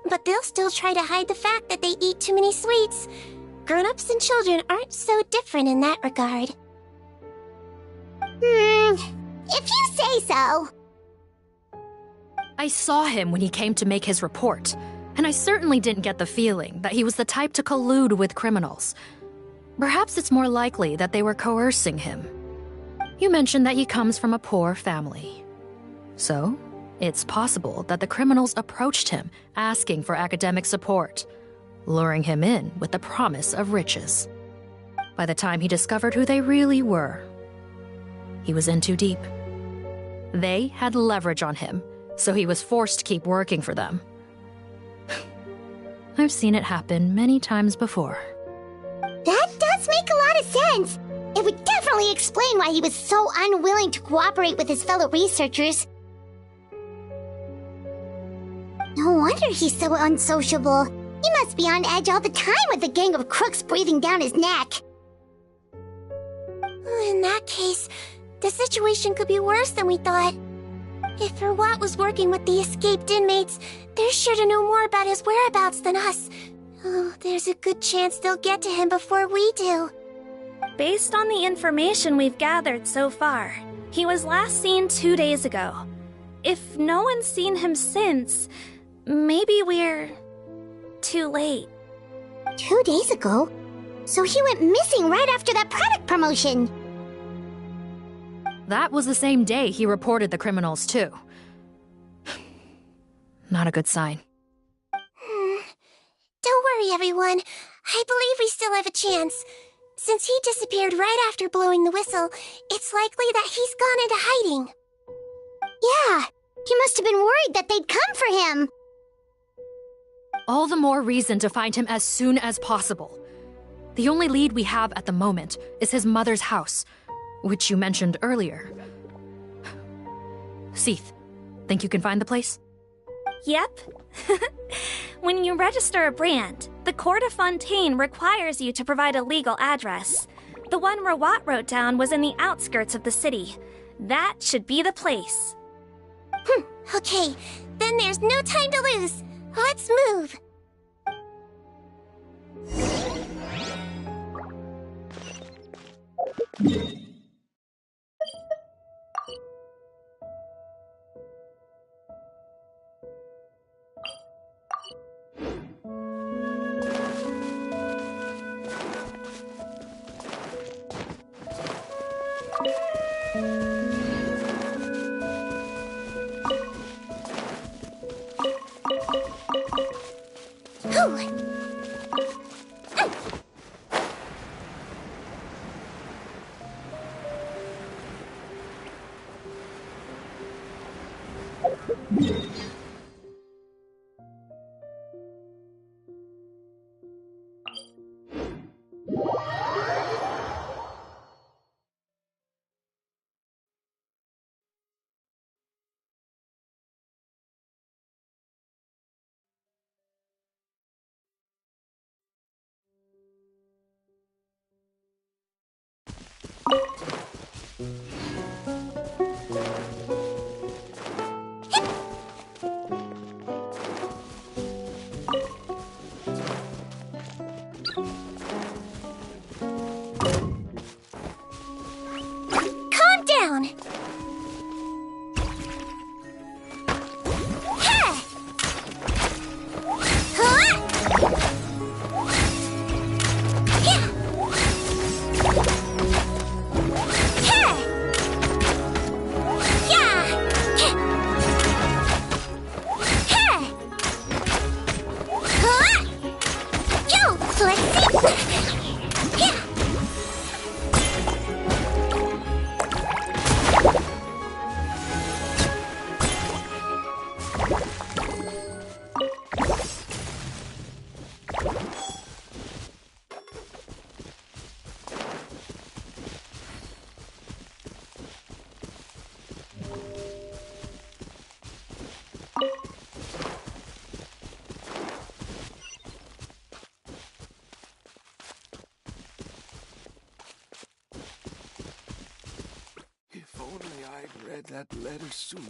but they'll still try to hide the fact that they eat too many sweets. Grown-ups and children aren't so different in that regard. If you say so. I saw him when he came to make his report, and I certainly didn't get the feeling that he was the type to collude with criminals. Perhaps it's more likely that they were coercing him. You mentioned that he comes from a poor family. So, it's possible that the criminals approached him asking for academic support, luring him in with the promise of riches. By the time he discovered who they really were, he was in too deep. They had leverage on him, so he was forced to keep working for them. I've seen it happen many times before. That does make a lot of sense. It would definitely explain why he was so unwilling to cooperate with his fellow researchers. No wonder he's so unsociable. He must be on edge all the time with a gang of crooks breathing down his neck. In that case, the situation could be worse than we thought. If Rawat was working with the escaped inmates, they're sure to know more about his whereabouts than us. Oh, there's a good chance they'll get to him before we do. Based on the information we've gathered so far, he was last seen 2 days ago. if no one's seen him since, maybe we're too late. 2 days ago? So he went missing right after that product promotion. That was the same day he reported the criminals, too. Not a good sign. Don't worry, everyone. I believe we still have a chance. Since he disappeared right after blowing the whistle, it's likely that he's gone into hiding. Yeah, he must have been worried that they'd come for him. All the more reason to find him as soon as possible. The only lead we have at the moment is his mother's house, which you mentioned earlier. Seath, think you can find the place? Yep. When you register a brand, the Court of Fontaine requires you to provide a legal address. The one Rawat wrote down was in the outskirts of the city. That should be the place. Okay, then there's no time to lose. Let's move. Calm down. Ha! Huh? Yeah. Ha! Yeah. Ha! Huh? Yo, let's see. Yeah. If only I'd read that letter sooner.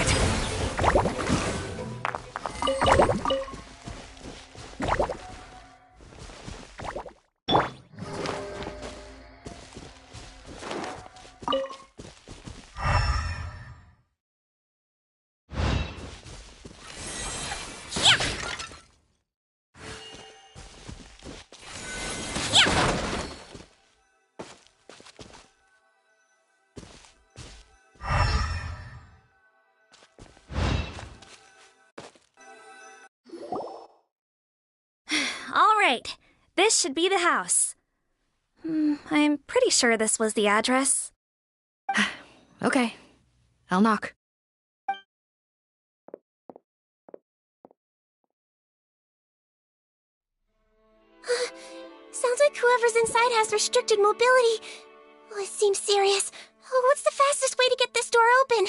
it! All right, this should be the house. I'm pretty sure this was the address. Okay, I'll knock. Sounds like whoever's inside has restricted mobility. Oh, it seems serious. Oh, what's the fastest way to get this door open?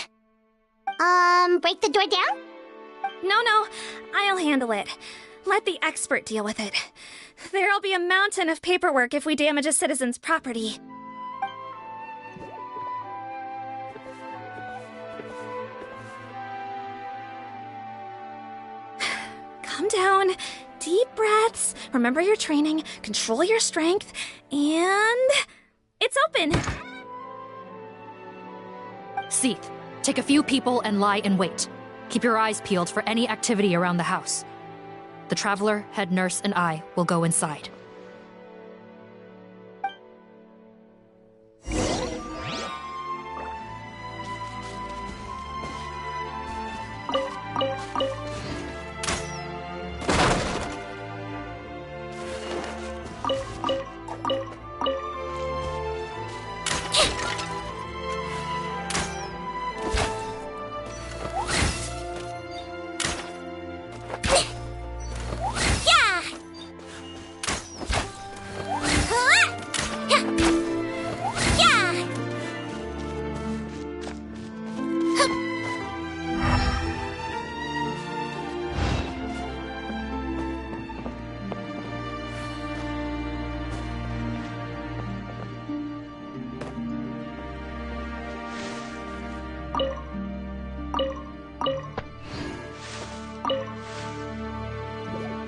Break the door down? No, I'll handle it. Let the expert deal with it. There'll be a mountain of paperwork if we damage a citizen's property. Calm down. Deep breaths. Remember your training. Control your strength. And... it's open! Seath, take a few people and lie in wait. Keep your eyes peeled for any activity around the house. The Traveler, head nurse, and I will go inside.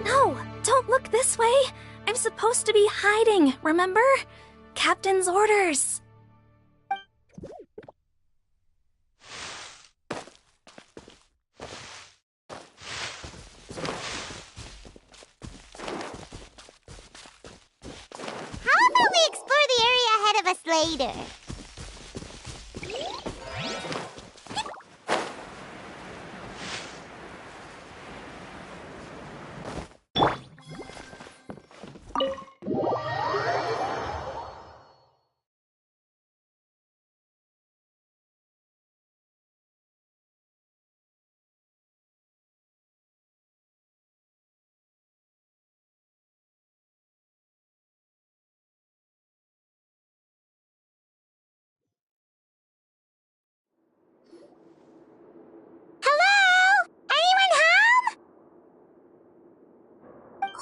No, don't look this way. I'm supposed to be hiding, remember? Captain's orders. How about we explore the area ahead of us later?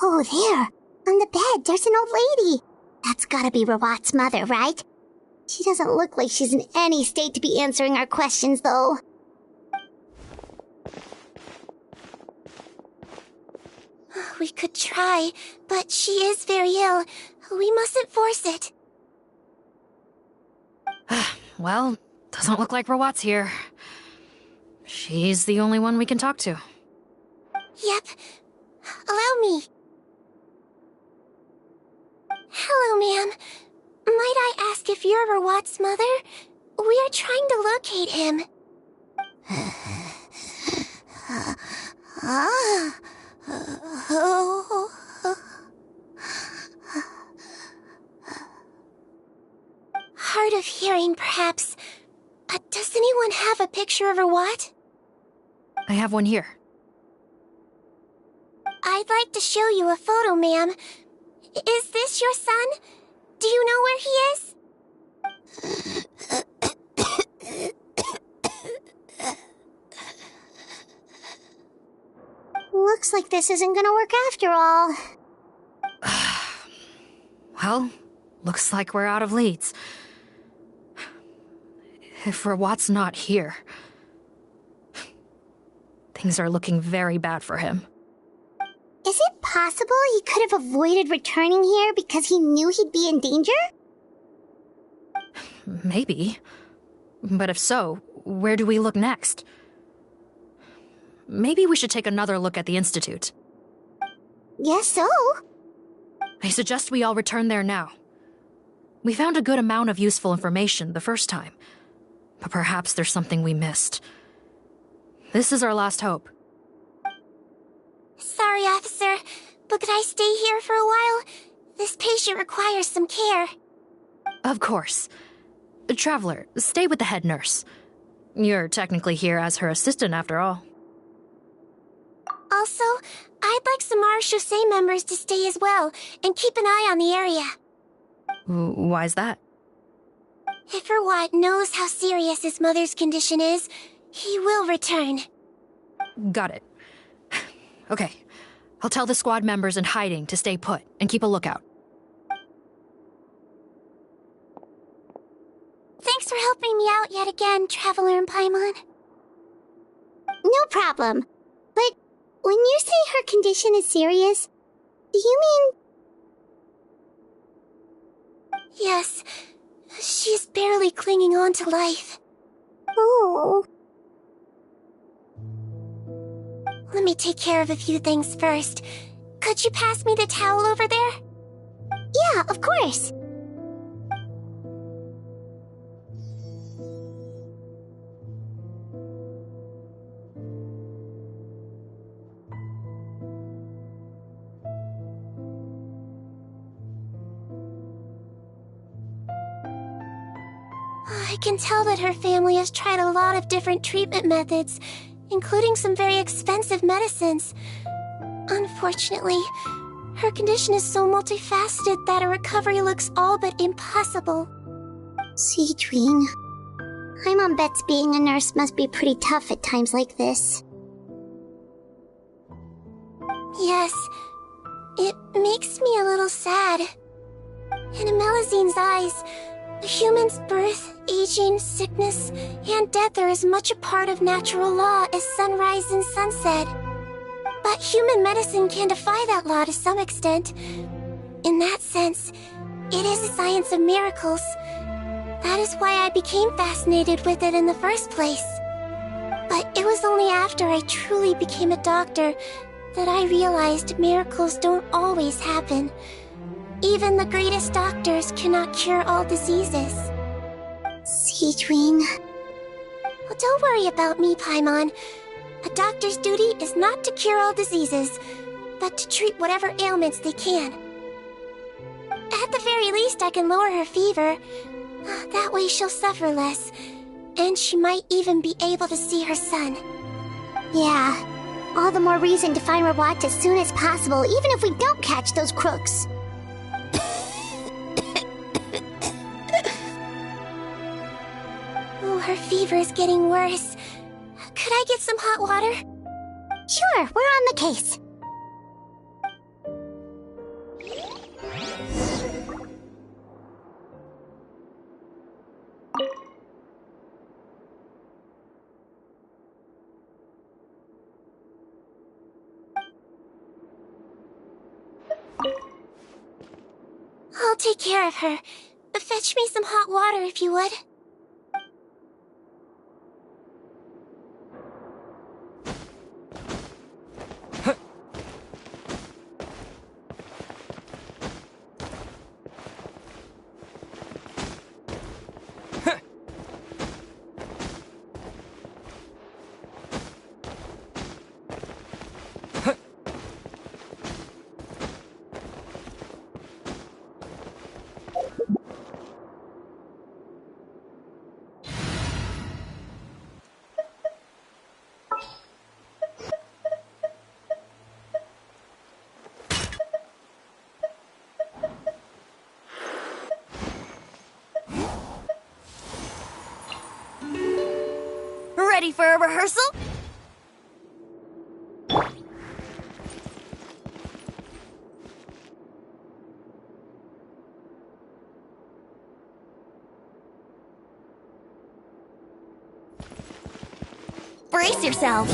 Oh, there. On the bed, there's an old lady. That's gotta be Rawat's mother, right? She doesn't look like she's in any state to be answering our questions, though. We could try, but she is very ill. We mustn't force it. Well, doesn't look like Rawat's here. She's the only one we can talk to. Yep. Allow me. Hello, ma'am. Might I ask if you're Rawat's mother? We are trying to locate him. Hard of hearing, perhaps. Does anyone have a picture of Rawat? I have one here. I'd like to show you a photo, ma'am. Is this your son? Do you know where he is? Looks like this isn't gonna work after all. Well, looks like we're out of leads. If Rawat's not here, Things are looking very bad for him. Is it possible he could have avoided returning here because he knew he'd be in danger? Maybe. But if so, where do we look next? Maybe we should take another look at the Institute. Yes, so. I suggest we all return there now. We found a good amount of useful information the first time, but perhaps there's something we missed. This is our last hope. Sorry, officer, but could I stay here for a while? This patient requires some care. Of course. Traveler, stay with the head nurse. You're technically here as her assistant after all. Also, I'd like some Marechaussee members to stay as well, and keep an eye on the area. Why's that? If Erwat knows how serious his mother's condition is, he will return. Got it. Okay. I'll tell the squad members in hiding to stay put and keep a lookout. Thanks for helping me out yet again, Traveler and Paimon. No problem. But when you say her condition is serious, do you mean... Yes. She's barely clinging on to life. Oh. Let me take care of a few things first. Could you pass me the towel over there? Yeah, of course. I can tell that her family has tried a lot of different treatment methods, including some very expensive medicines. Unfortunately, her condition is so multifaceted that a recovery looks all but impossible. Sigewinne. Paimon bets being a nurse must be pretty tough at times like this. Yes, it makes me a little sad. In Melizine's eyes, a human's birth, aging, sickness, and death are as much a part of natural law as sunrise and sunset. But human medicine can defy that law to some extent. In that sense, it is a science of miracles. That is why I became fascinated with it in the first place. But it was only after I truly became a doctor that I realized miracles don't always happen. Even the greatest doctors cannot cure all diseases. Sigewinne. Well, don't worry about me, Paimon. A doctor's duty is not to cure all diseases, but to treat whatever ailments they can. At the very least, I can lower her fever. That way she'll suffer less, and she might even be able to see her son. Yeah, all the more reason to find Rawat as soon as possible, even if we don't catch those crooks. Oh, her fever is getting worse. Could I get some hot water? Sure, we're on the case. I'll take care of her. Fetch me some hot water if you would. Ready for a rehearsal? Brace yourselves.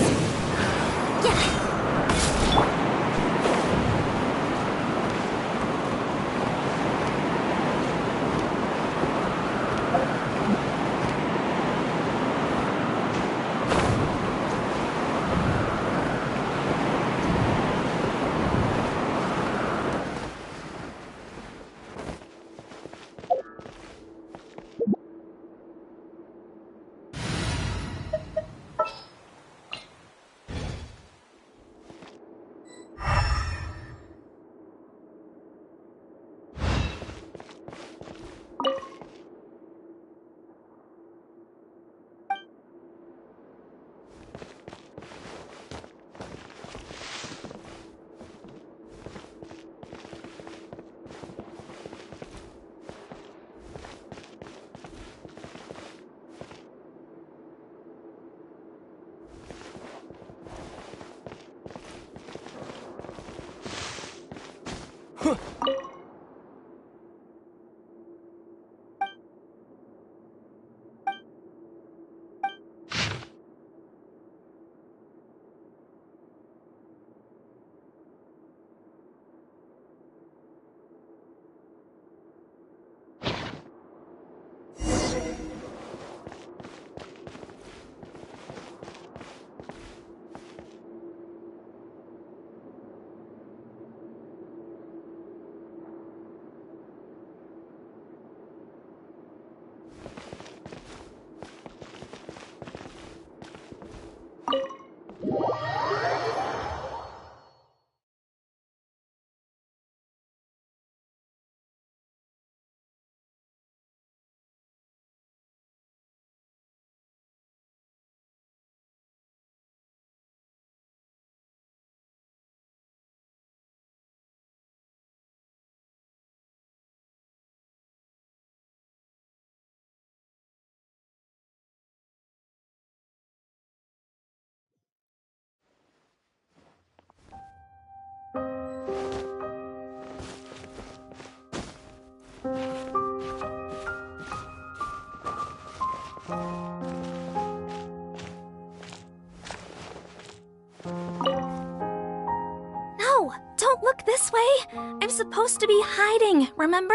No! Don't look this way! I'm supposed to be hiding, remember?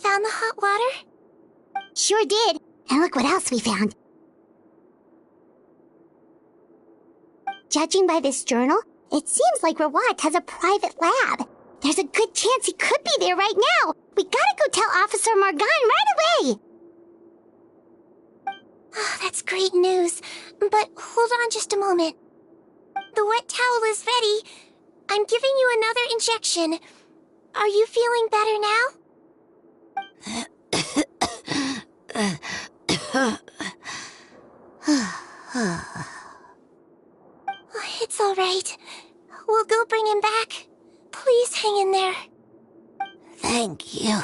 Found the hot water? Sure did. And look what else we found. Judging by this journal, it seems like Rawat has a private lab. There's a good chance he could be there right now. We gotta go tell Officer Morgan right away. Oh, that's great news. But hold on just a moment. The wet towel is ready. I'm giving you another injection. Are you feeling better now? It's all right. We'll go bring him back. Please hang in there. Thank you.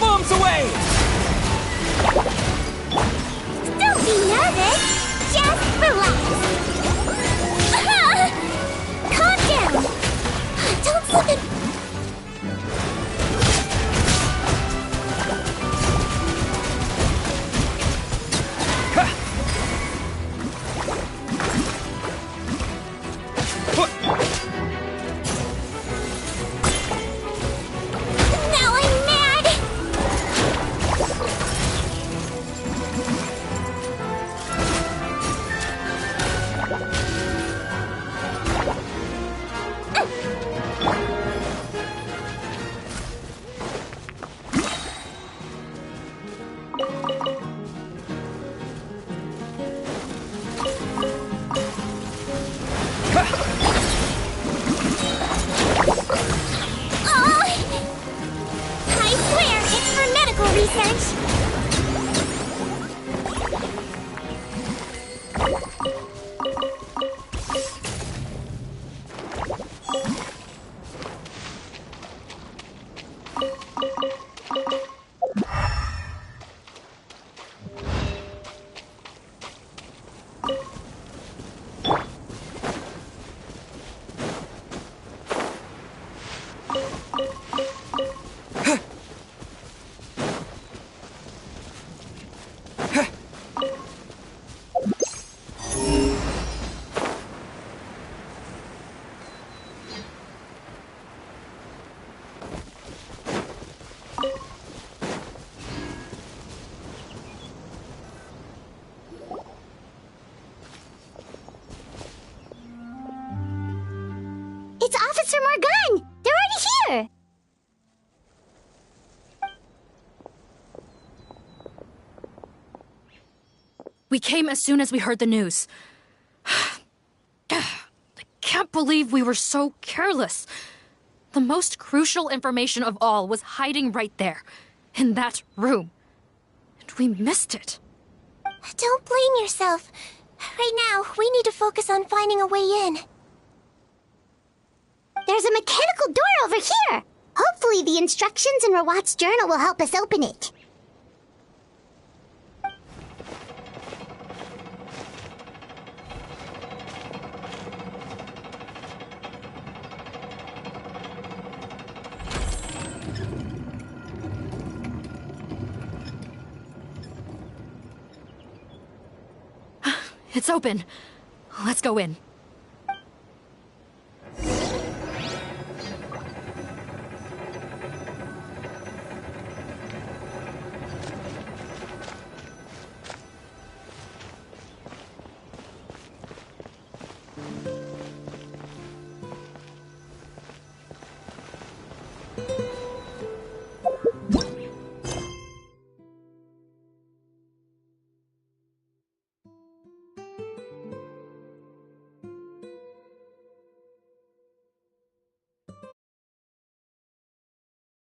Bombs away! Don't be nervous. Just relax. Calm down. Don't slip and... Now I'm mad! I swear, it's for medical research. It's Officer Morgan! They're already here! We came as soon as we heard the news. I can't believe we were so careless. The most crucial information of all was hiding right there, in that room. And we missed it. Don't blame yourself. Right now, we need to focus on finding a way in. There's a mechanical door over here! Hopefully the instructions in Rawat's journal will help us open it. It's open. Let's go in.